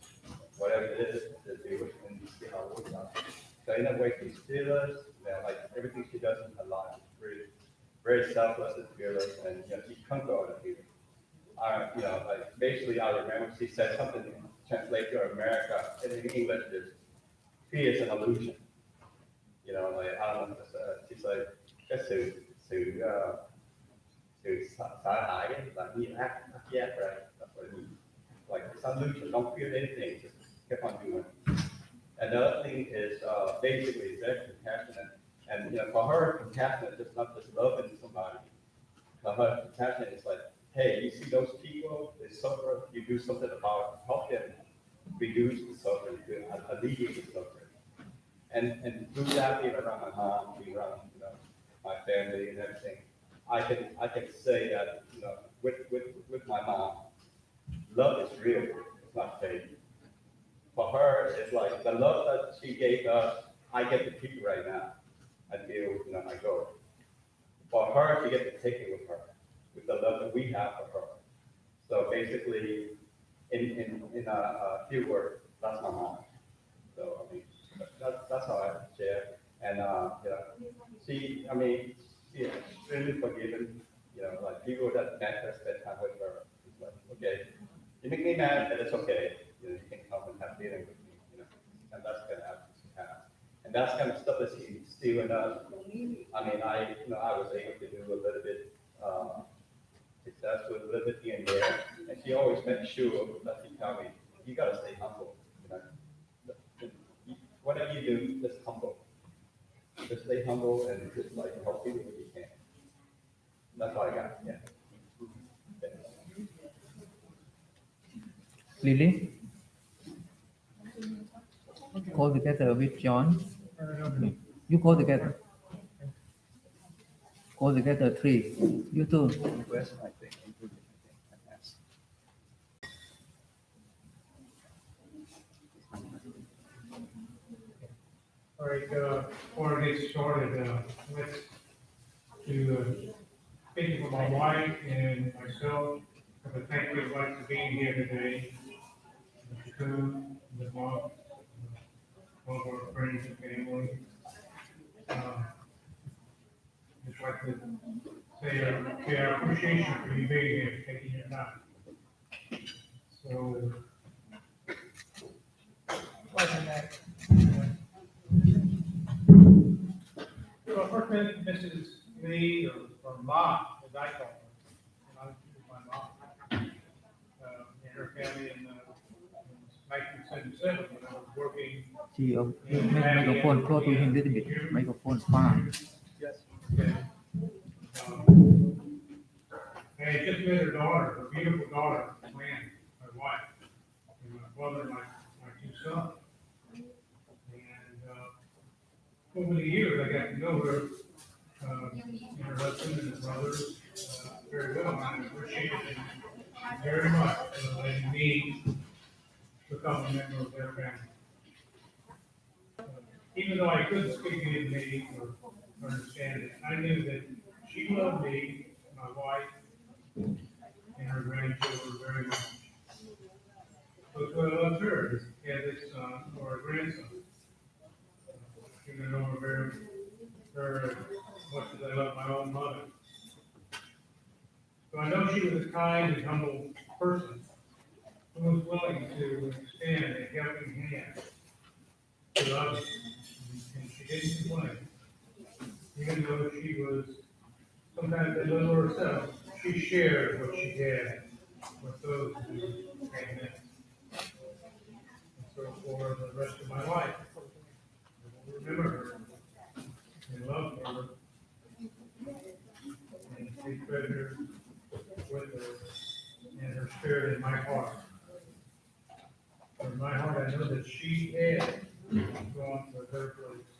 whatever it is, just do it and see how it works out. So in a way, she's fearless, like everything she does in her life is very selfless and fearless, and she conquers other people. Like basically, I remember she said something translate to America, and in English, is fear is an illusion. Like I don't know, she's like, cái sự sợ hãi là nghi ác, right? That's what it means. Like it's an illusion. Don't feel anything. Just keep on doing it. And the other thing is basically very compassionate. And for her, compassionate is not just loving somebody. For her, compassionate is like, hey, you see those people, they suffer. You do something about it, help them reduce the suffering, alleviate the suffering. And through that, being around my mom, being around my family and everything, I can say that with my mom, love is real. It's not fake. For her, it's like the love that she gave us, I get to keep it right now until I go. For her, she gets to take it with her, with the love that we have for her. So basically, in a few words, that's my mom. So I mean, that's how I share. And she is extremely forgiving. Like people that met her, spend time with her. It's like, okay, you make me mad, but it's okay. You can come and have dinner with me. And that's kind of happens. And that's kind of stuff that she still in us. I mean, I was able to do a little bit successful, a little bit here and there. And she always made sure that she tell me, you gotta stay humble. Whatever you do, just humble. Just stay humble and just like help people if you can. That's all I got. Yeah. Lily, go together with John. You go together. Go together, three. You two. All right, before I get started, let's do speaking for my wife and myself. I thank you for being here today. Mr. Coon, Ms. Moss, all of our friends and family. Just like to say our appreciation for you being here, taking your time. So, well, first Mrs. Lee or Ma, as I call her, and I was my mom, and her family in 1977 when I was working. She microphone close to him a little bit. Microphone far. Yes. Okay. And I just met her daughter, her beautiful daughter, Lynn, my wife, and my brother, my two sons. And over the years, I got to know her, and her husband and her brothers very well. I appreciated them very much for letting me become a member of their family. Even though I couldn't speak Vietnamese or understand it, I knew that she loved me, my wife, and her grandchildren very much. But I loved her as a son or a grandson. She didn't know her very much as I love my own mother. So I know she was a kind and humble person who was willing to extend a helping hand to others. And she didn't complain. Even though she was sometimes a little herself, she shared what she had with those who came in. And so for the rest of my life, I will remember her and love her and take treasure with her and her spirit in my heart. In my heart, I know that she had gone to her place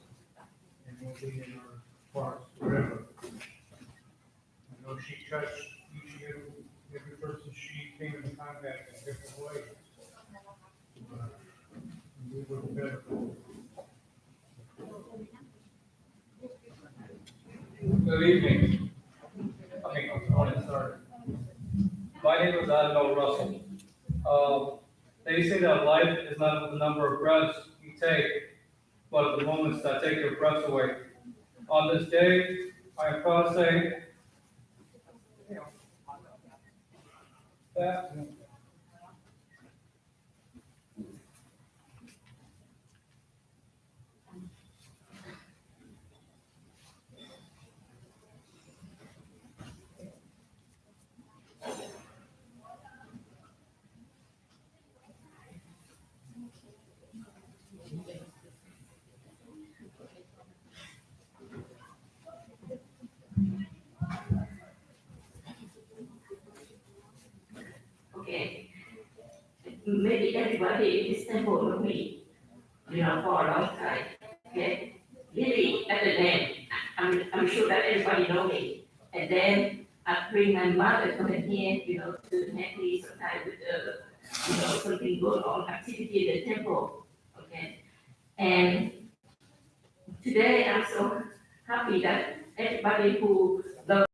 and will be in our hearts forever. I know she touched each and every person she came in contact in different ways. We were better. Good evening. Okay, I want to start. My name is Admiral Russell. They say that life is not the number of breaths you take, but the moments that take your breath away. On this day, I am proud to say that Okay. Maybe everybody in this temple know me, for a long time. Okay. Really, at the end, I'm sure that everybody know me. And then I bring my mother come in here, to help me sometimes with something going on, activity in the temple. Okay. And today I'm so happy that everybody who love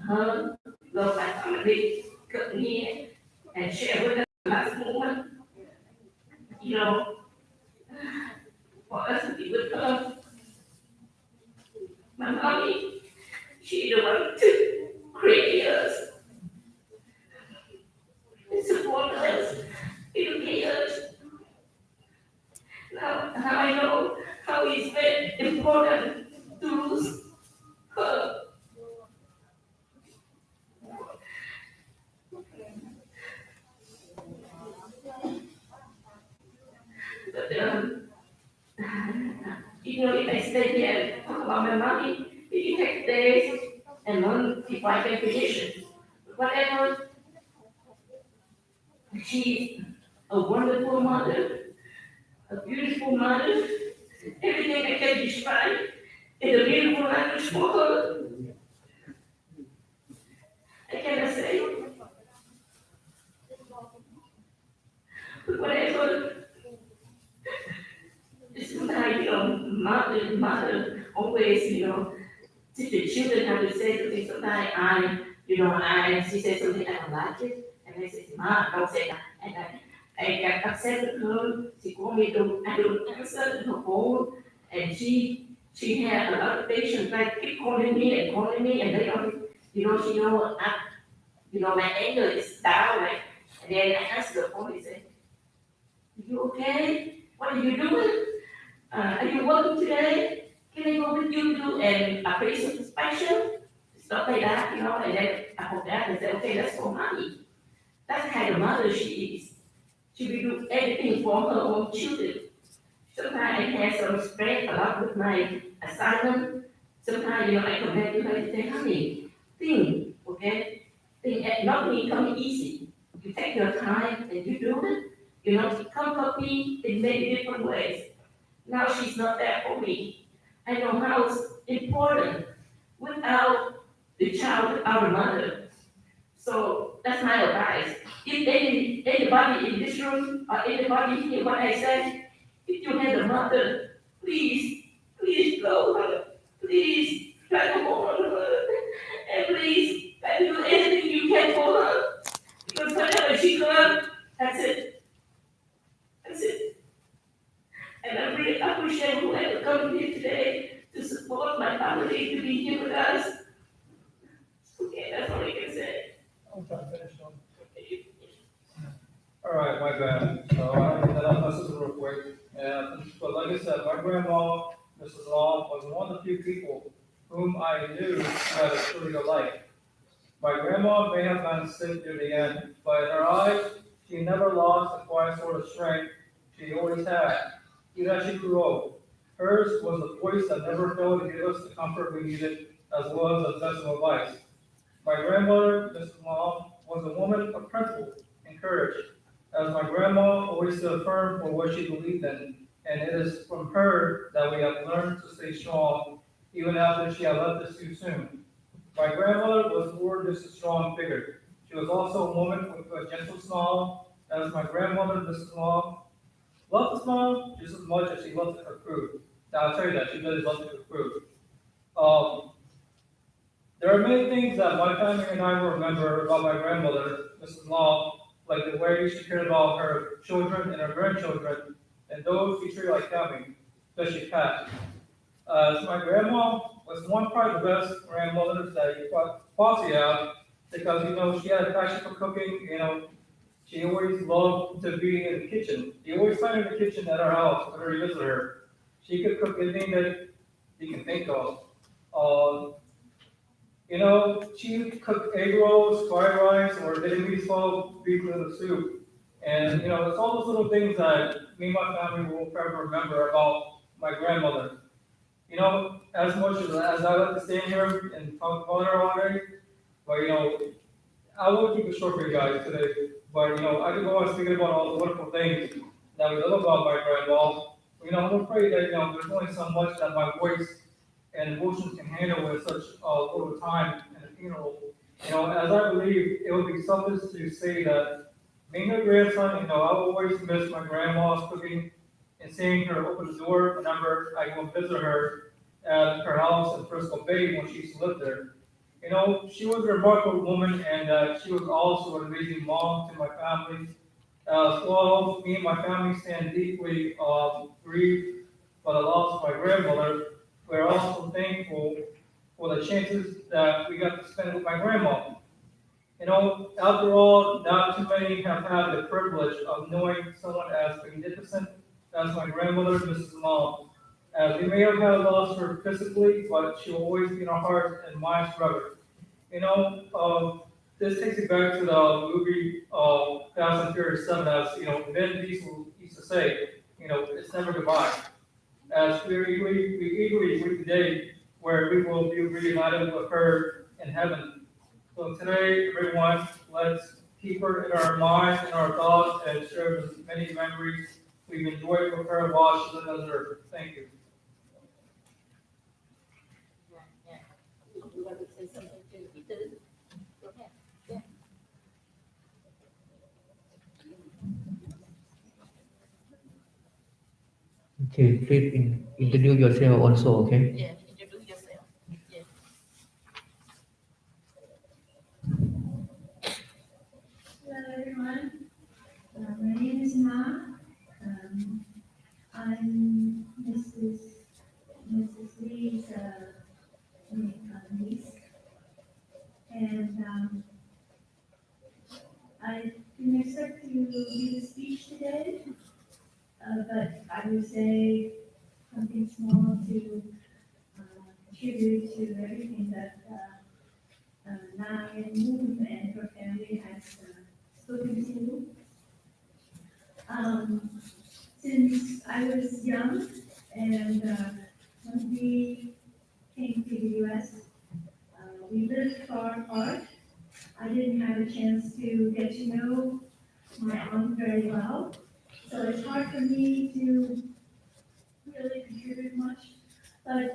her, love my family, come here and share with us the last moment, you know, for us to be with her. My mommy, she the one to create us, support us, educate us. Now I know how it's very important to lose her. But if I stay here and talk about my mommy, it takes days and months before I can finish it. Whatever, she's a wonderful mother, a beautiful mother, everything I can describe in a beautiful language for her. I cannot say, but whatever, sometimes, mother always, teach the children how to say something. Sometimes she says something, I don't like it, and I say, Ma, don't say that. And I got upset with her. She called me, I don't answer her phone, and she had a lot of patience, like keep calling me, and they don't, my anger is down, right? And then I answer the phone, and say, you okay? What are you doing? Are you working today? Can I go with you to do a patient inspection? Stuff like that, and then I hope that and say, okay, let's go, mommy. That's the kind of mother she is. She will do anything for her own children. Sometimes I have some strength a lot with my assignment. Sometimes, I come back to her and say, honey, think, okay? Think, nothing comes easy. You take your time and you do it. Comfort me in many different ways. Now she's not there for me. I know how it's important without the child, without a mother. So that's my advice. If anybody in this room or anybody hear what I said, if you have a mother, please love her. Please try to hold on to her. And please try to do anything you can for her. Because whenever she comes, that's it. That's it. And I really appreciate whoever come here today to support my family, to be here with us. Okay, that's all I can say. I'm trying to finish on. All right, my bad. So I have that up message real quick. But like I said, my grandma, Mrs. Long, was one of the few people whom I knew had a truly life. My grandma may have been sick near the end, but in her eyes, she never lost the quiet sort of strength she always had, even as she grew old. Hers was a voice that never failed to give us the comfort we needed, as well as a sense of advice. My grandmother, Mrs. Long, was a woman of principle and courage, as my grandma always stood firm for what she believed in, and it is from her that we have learned to stay strong, even after she had left us too soon. My grandmother was more than just a strong figure. She was also a woman with a gentle smile, as my grandmother, Mrs. Long, loved to smile just as much as she loved to cook food. Now, I'll tell you that, she really loved to cook food. There are many things that my family and I will remember about my grandmother, Mrs. Law, like the way she cared about her children and her grandchildren, and those she treated like family, especially Pat. So my grandma was one probably the best grandmothers that you possibly have, because she had a passion for cooking. She always loved to be in the kitchen. You always find her in the kitchen at our house whenever you visit her. She could cook anything that you can think of. Um, she cooked egg rolls, fried rice, or vietnamese pho, beef noodle soup. And, it's all those little things that me and my family will forever remember about my grandmother. As much as I like to stand here and talk about her all day, but, I will keep it short for you guys today. But, I could go on speaking about all the wonderful things that we love about my grandma. I'm afraid that, there's only so much that my voice and emotions can handle with such little time in a funeral. As I believe, it would be selfish to say that being a grandson, I will always miss my grandma's cooking and seeing her open the door whenever I go visit her at her house in Frisco Bay when she used to live there. She was a remarkable woman, and she was also an amazing mom to my family. As well, me and my family stand deeply grieved for the loss of my grandmother. We're also thankful for the chances that we got to spend with my grandma. After all, not too many have had the privilege of knowing someone as magnificent as my grandmother, Mrs. Mom. As we may have had lost her physically, but she will always be in our hearts and minds forever. This takes me back to the movie Fast and Furious 7, as Vin Diesel used to say, it's never goodbye. As we eagerly wait the day where we will be reunited with her in heaven. So today, everyone, let's keep her in our minds and our thoughts and share the many memories we've enjoyed with her while she lived on earth. Thank you. You want to say something to Peter? Go ahead. Yeah. Okay, please introduce yourself also, okay? Yeah, introduce yourself. Yeah. Hello, everyone. My name is Na. I'm Mrs. Lee's niece, and I didn't expect to give a speech today, but I would say something small to contribute to everything that Na and her family has spoken to. Since I was young and when we came to the U.S., we lived far apart. I didn't have a chance to get to know my aunt very well, so it's hard for me to really contribute much. But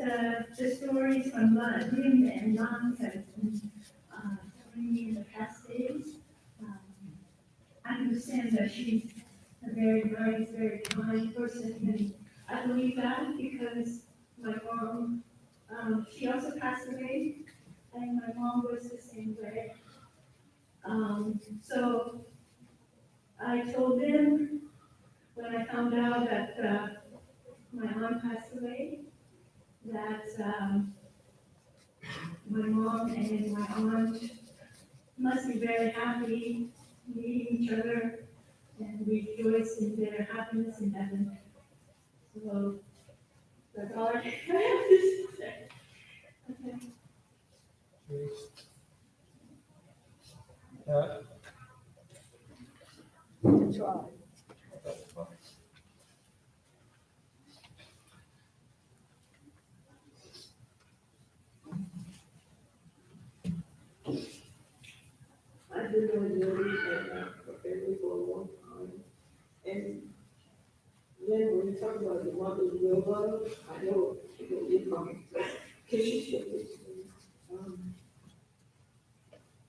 the stories from Lim and Lan have been telling me in the past days. I understand that she's a very nice, very kind person, and I believe that because my mom, she also passed away, and my mom was the same way. So I told them when I found out that my aunt passed away, that my mom and my aunt must be very happy meeting each other and rejoice in their happiness in heaven. So that's all I have to say. Okay. I've been doing Lily and her family for a long time. And then when you talk about the mother's real love, I know where you're coming from. Can you share this with me?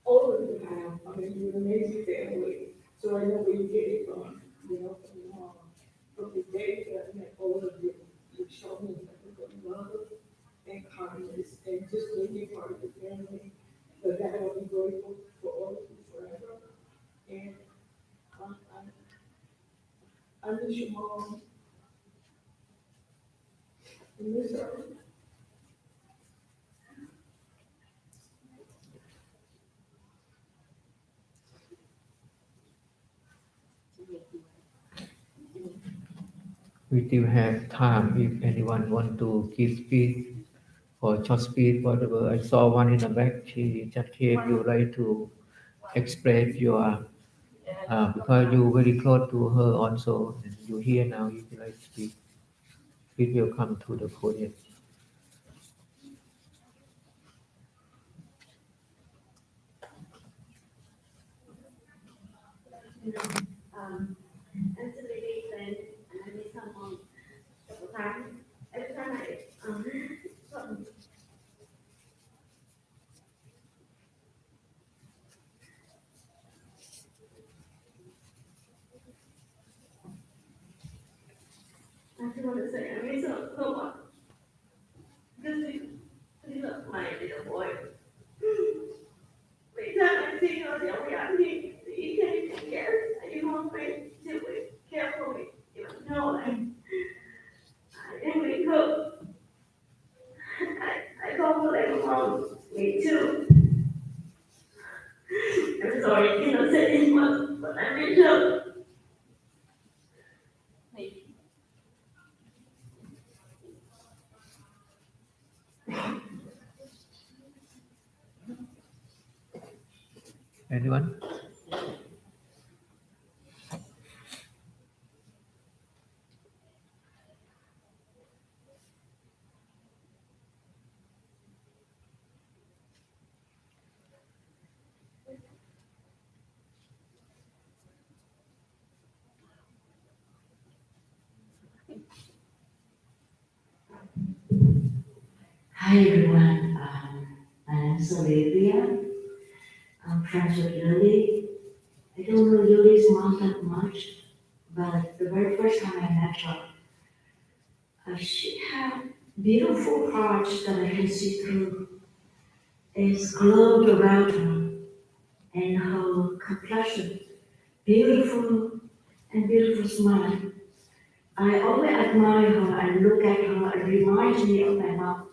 All of you have, I mean, you're an amazing family, so I know where you get it from, from the day that I met all of you, you showed me nothing but love and kindness, and just being part of the family, but that I'll be grateful for all of you forever. I miss your mom. I miss her. We still have time if anyone want to give speech or short speech, whatever. I saw one in the back. She just came. You like to express your because you very close to her also. And you here now. If you like to speak, please welcome to the podium. Em xin đi lên anh đi xong rồi một tháng em tháng này I just want to say I miss her so much. Because he loves my little boy.每次I see her, the only he can take care. He wants me to care for me. Even though I didn't really cook. I told her like mom, me too. I'm sorry, I cannot say this much, but I miss her. Anyone? Hi everyone, my name is Olivia. I'm friends with Lily. I don't know Lily's mom that much, but the very first time I met her, she had beautiful hearts that I can see through. It's glowed around her, and her complexion, beautiful and beautiful smile. I always admire her and look at her. It reminds me of my mom.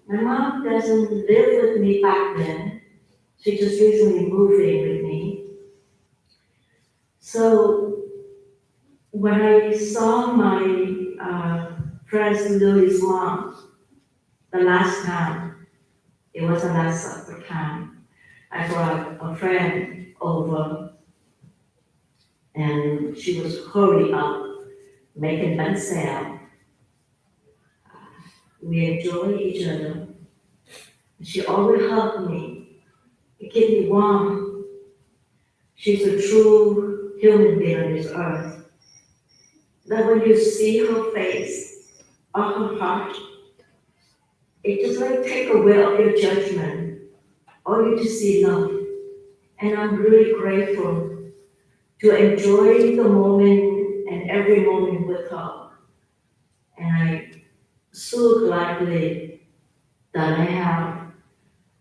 My mom doesn't live with me back then. She just recently moved in with me. So when I saw my friend Lily's mom the last time, it was the last supper time. I brought a friend over and she was hurry up making themselves. We enjoy each other. She always hugged me. It kept me warm. She's a true human being on this earth. That when you see her face or her heart, it just like take away of your judgment. All you just see love. And I'm really grateful to enjoy the moment and every moment with her. And I so gladly that I have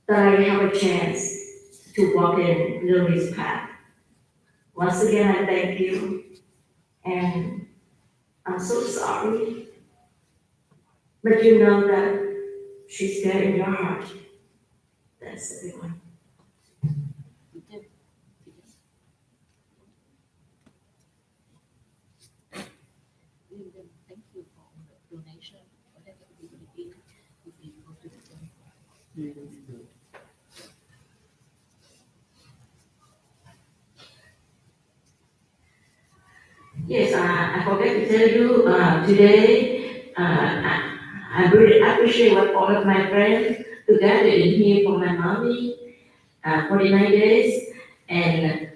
a chance to walk in Lily's path. Once again, I thank you, and I'm so sorry, but you know that she's there in your heart. That's everyone. Thank you for the donation. Whatever we will give, we will go to the temple. Yes, I forgot to tell you today. I really appreciate what all of my friends together in here for my mommy 49 days, and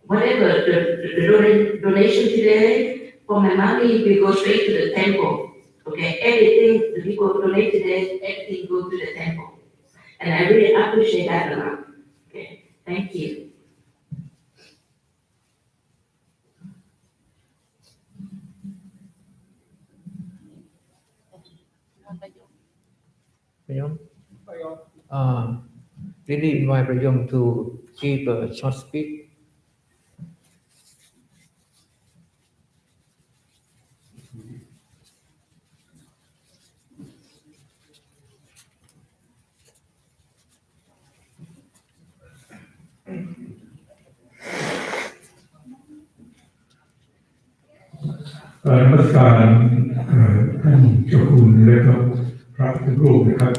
whatever the donation today for my mommy will go straight to the temple. Okay, everything the people donate today, everything go to the temple, and I really appreciate that a lot. Okay, thank you. Prayong? Really invite Prayong to give a short speech. นมัสการท่านเจ้าคุณและก็พระทุกรูปนะครับ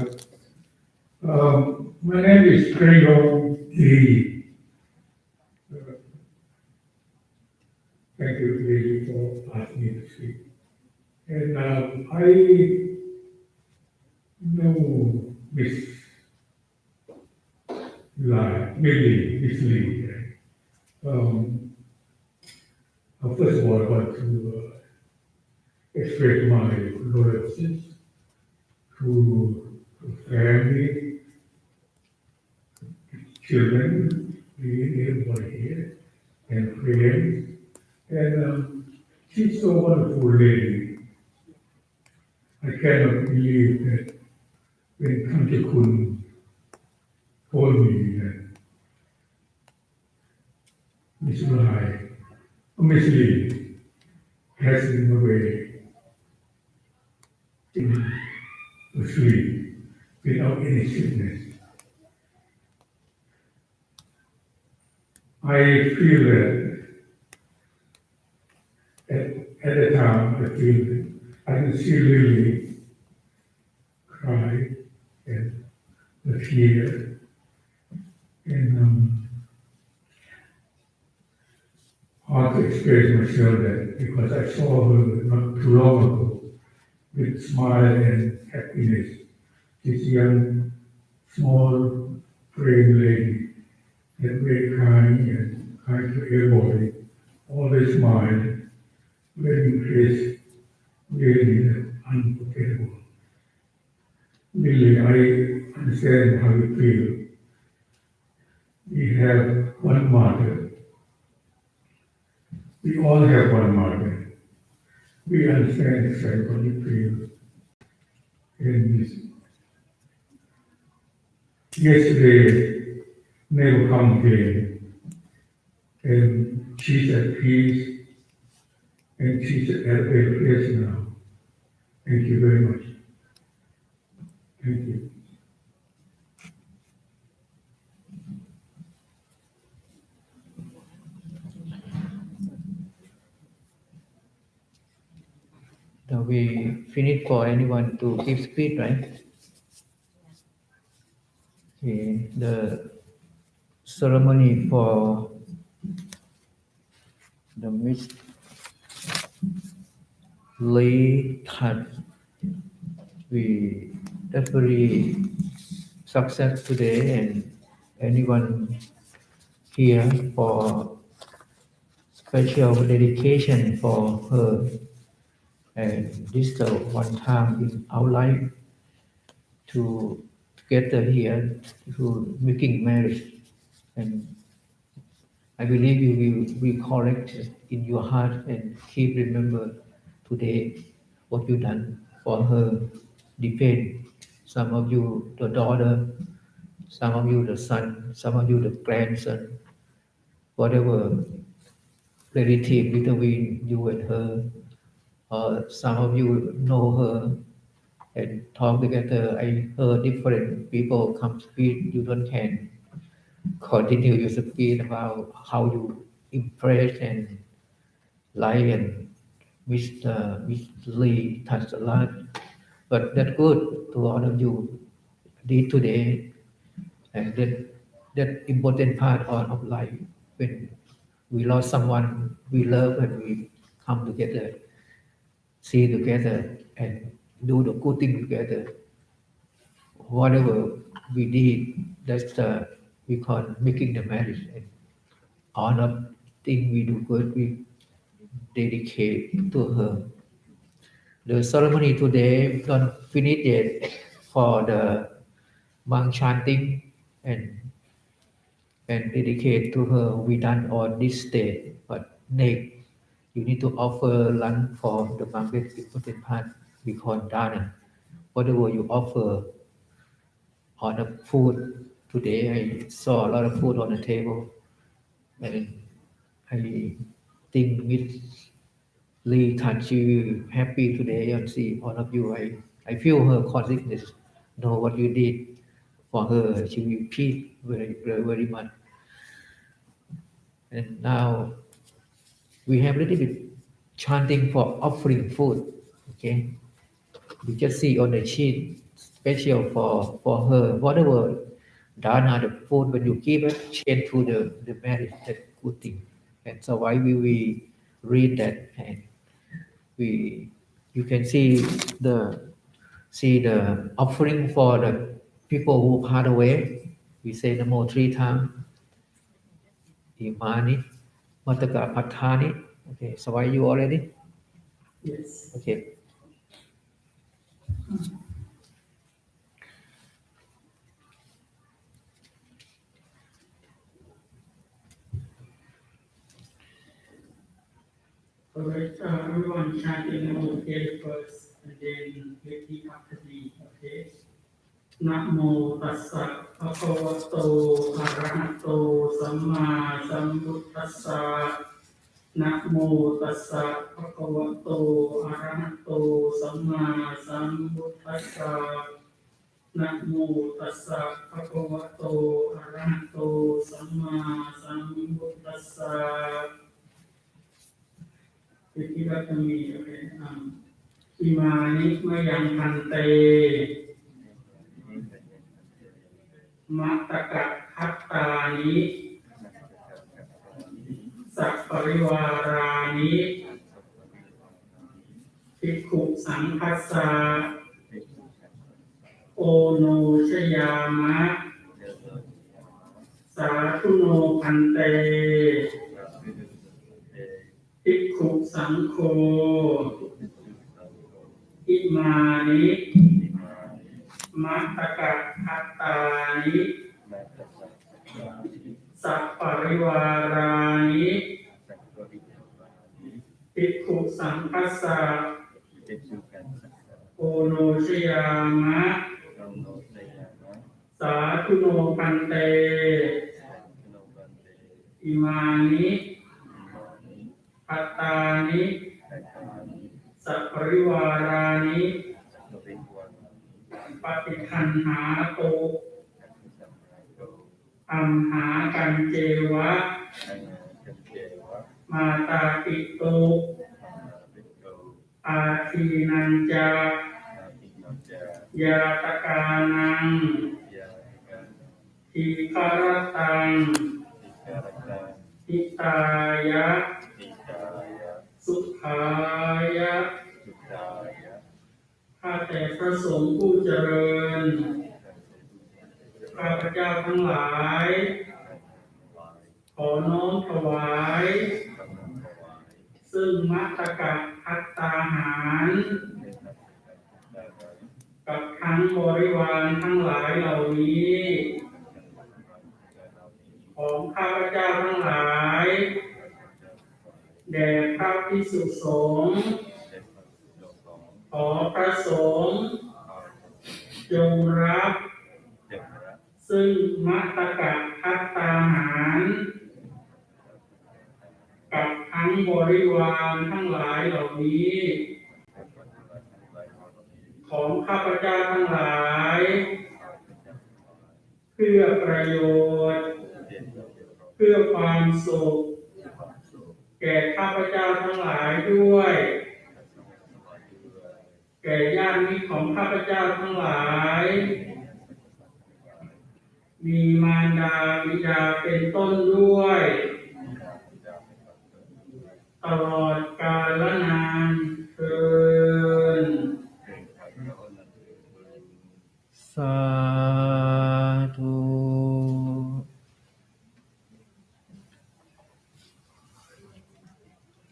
My name is Thi Ngoc Thach. Thank you, Lee, for asking me to speak. And I know Miss Miss Lee. First of all, I want to express my condolences to the family, children, everybody here, and friends. And she's so wonderful lady. I cannot believe that when Kanchakun told me that Miss Lee has been away in asleep without any sickness. I feel that at the time I can see Lily cry and the tear and hard to express myself that because I saw her not too long ago with smile and happiness. This young, small, brave lady and very kind to everybody, always smile, wearing dress really unforgettable. Really, I understand how you feel. We have one mother. We all have one mother. We understand exactly what you feel. And yesterday never come again. And she's at peace and she's at a better place now. Thank you very much. Thank you. Now we finish for anyone to give speech, right? Okay. The ceremony for the Miss Lee Thach, that's very success today, and anyone here for special dedication for her, and this is the one time in our life to together here to making marriage, and I believe you will recollect in your heart and keep remember today what you done for her. Depend. Some of you the daughter, some of you the son, some of you the grandson, whatever relative between you and her, or some of you know her and talk together. I heard different people come speak. You don't can continue your speech about how you impress and like and Miss Lee touched a lot. But that's good to all of you did today, and that important part of life when we lost someone we love and we come together, see together and do the good thing together. Whatever we did, that's the we call making the marriage. And all of thing we do good, we dedicate to her. The ceremony today not finished yet for the monk chanting and dedicate to her. We done on this day, but next you need to offer lunch for the monk. Important part we call dana. Whatever you offer on the food today, I saw a lot of food on the table, and I think Miss Lee touch you happy today and see all of you. I feel her consciousness, know what you did for her. She will peace very much. And now we have a little bit chanting for offering food. Okay, you just see on the sheet, special for her, whatever dana the food when you give it, change to the marriage, that good thing. And so why we read that, and you can see the offering for the people who passed away. We say Namo 3 times. Imani, Mataka Patani. Okay, so are you already? Yes. Okay. Alright, everyone chant in Namo together first, and then repeat after me, okay? Namo tassa bhagavato arahato samma sambuddhassa. Namo tassa bhagavato arahato samma sambuddhassa. Namo tassa bhagavato arahato samma sambuddhassa. Repeat after me, okay? Imani mayang hante mataka hattani sapparivarani Bhikkhu Sangghassa Ono Shayama Sathuno Phante Bhikkhu Sangkho Imani Mataka Hattani Sapparivarani Bhikkhu Sangghassa Ono Shayama Sathuno Phante Imani Hattani Sapparivarani Patikanha To Amha Kanjeva Mata Pitto Atinanja Yatakanang Hikaratan Hitaya Sukhaya ข้าแต่พระสงฆ์ผู้เจริญข้าพเจ้าทั้งหลายขอน้อมถวายซึ่งมัตตกะภัตตาหารกับทั้งบริวารทั้งหลายเหล่านี้ของข้าพเจ้าทั้งหลายแด่พระภิกษุสงฆ์ขอพระสงฆ์จงรับซึ่งมัตตกะภัตตาหารกับทั้งบริวารทั้งหลายเหล่านี้ของข้าพเจ้าทั้งหลายเพื่อประโยชน์เพื่อความสุขแก่ข้าพเจ้าทั้งหลายด้วยแก่ญาติมิตรของข้าพเจ้าทั้งหลายมีมารดาบิดาเป็นต้นด้วยตลอดกาลนานเทอญสาธุ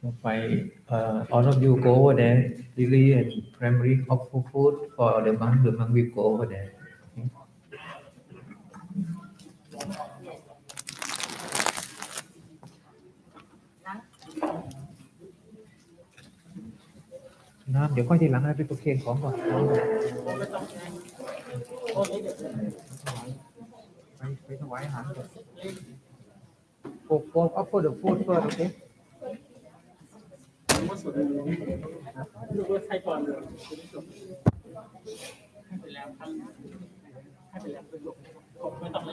ต่อไปall of you go over there really and primary offer food for the monk will go over there. Okay? น้ำเดี๋ยวค่อยทีหลังนะไปประเคนของก่อนไปถวายอาหารก่อนgo offer the food first, okay? ดูว่าใครก่อนเลยให้ไปแล้วครับให้ไปแล้วไม่ต้องเลย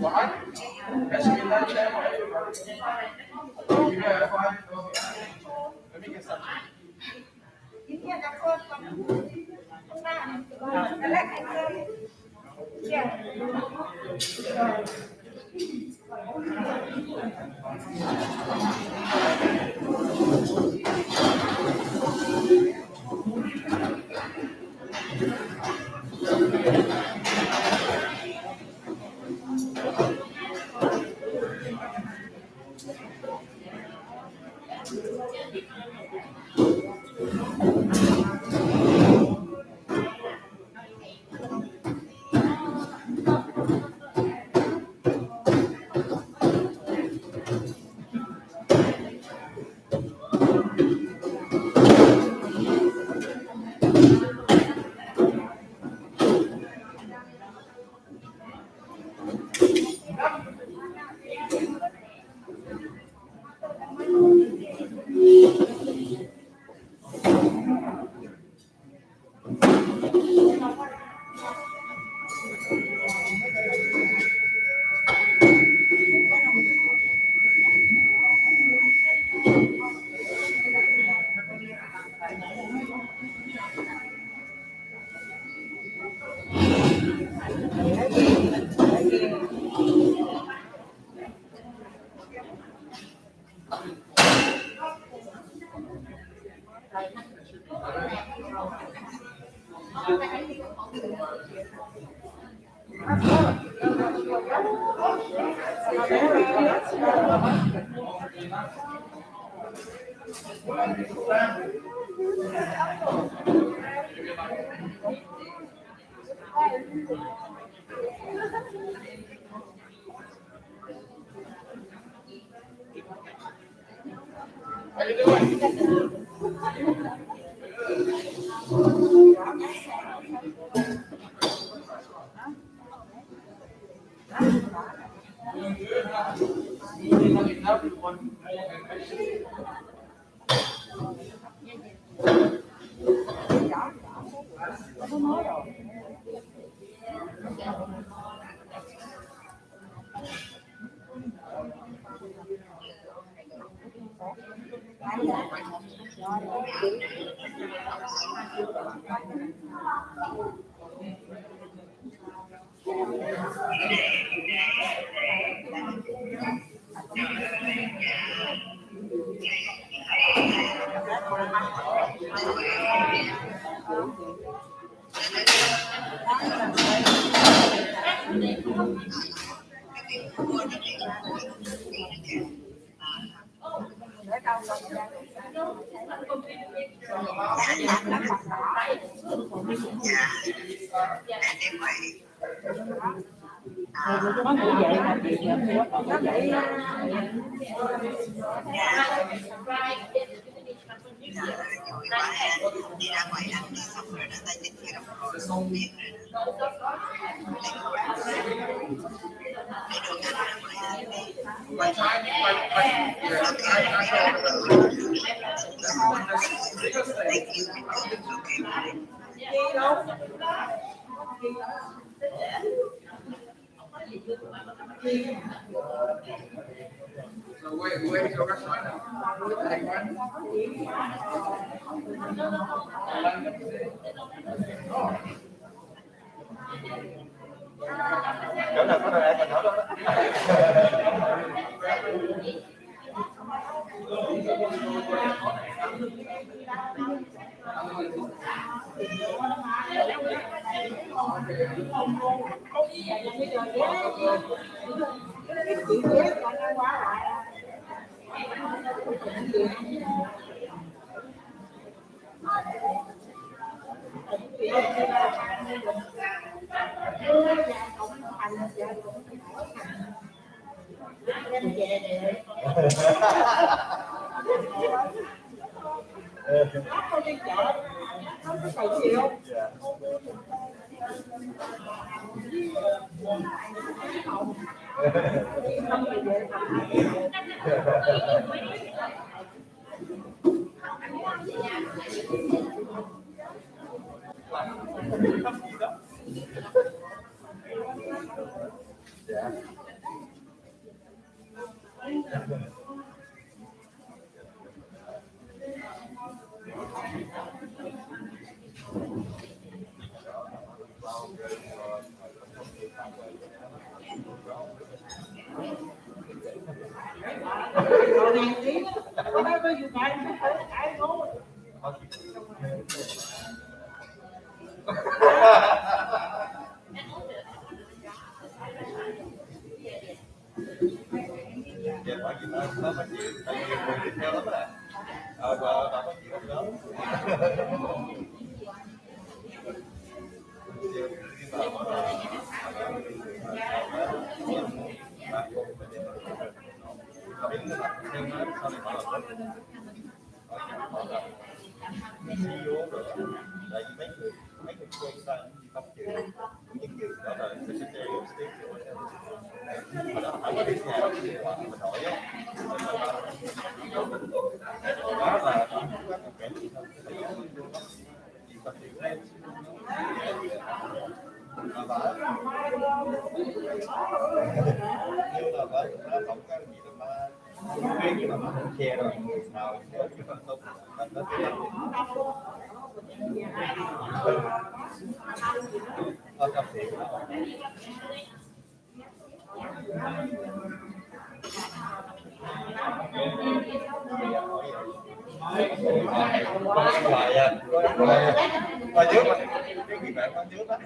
What? That's in that channel. You have 5 whatever you guys heard, I know. Dạ, bởi vì nó phát triển, tại vì người tiếp theo lắm à. Và phát triển không đó. CEO rồi, tại vì mấy người quay sang không chịu, những người đó là secretary of state rồi. Hồi đó ở cái nhà đó thì mình hỏi á, đó là các kẻ gì không, gì phát triển lên. Mà bà như là bà nó không có gì đâu mà biết mà bà không che rồi nào chứ không tốt mình nó sẽ ở trong thị qua trước cái gì bạn qua trước đó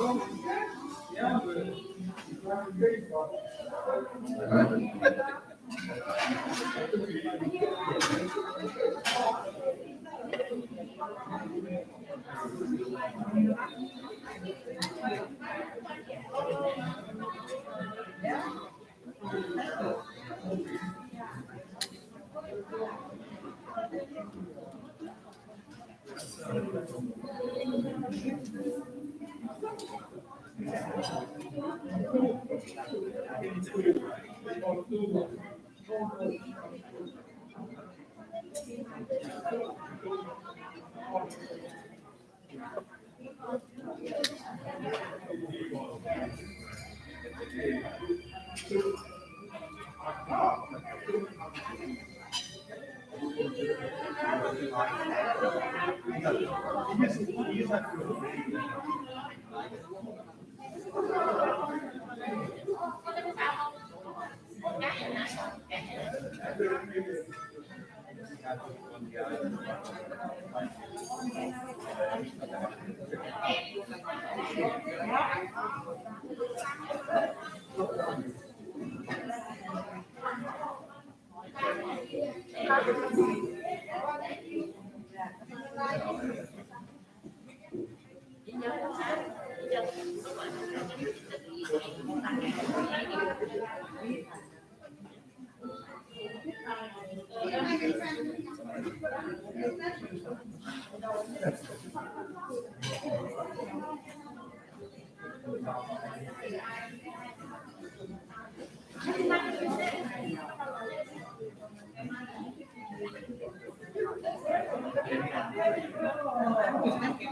Thank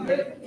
you.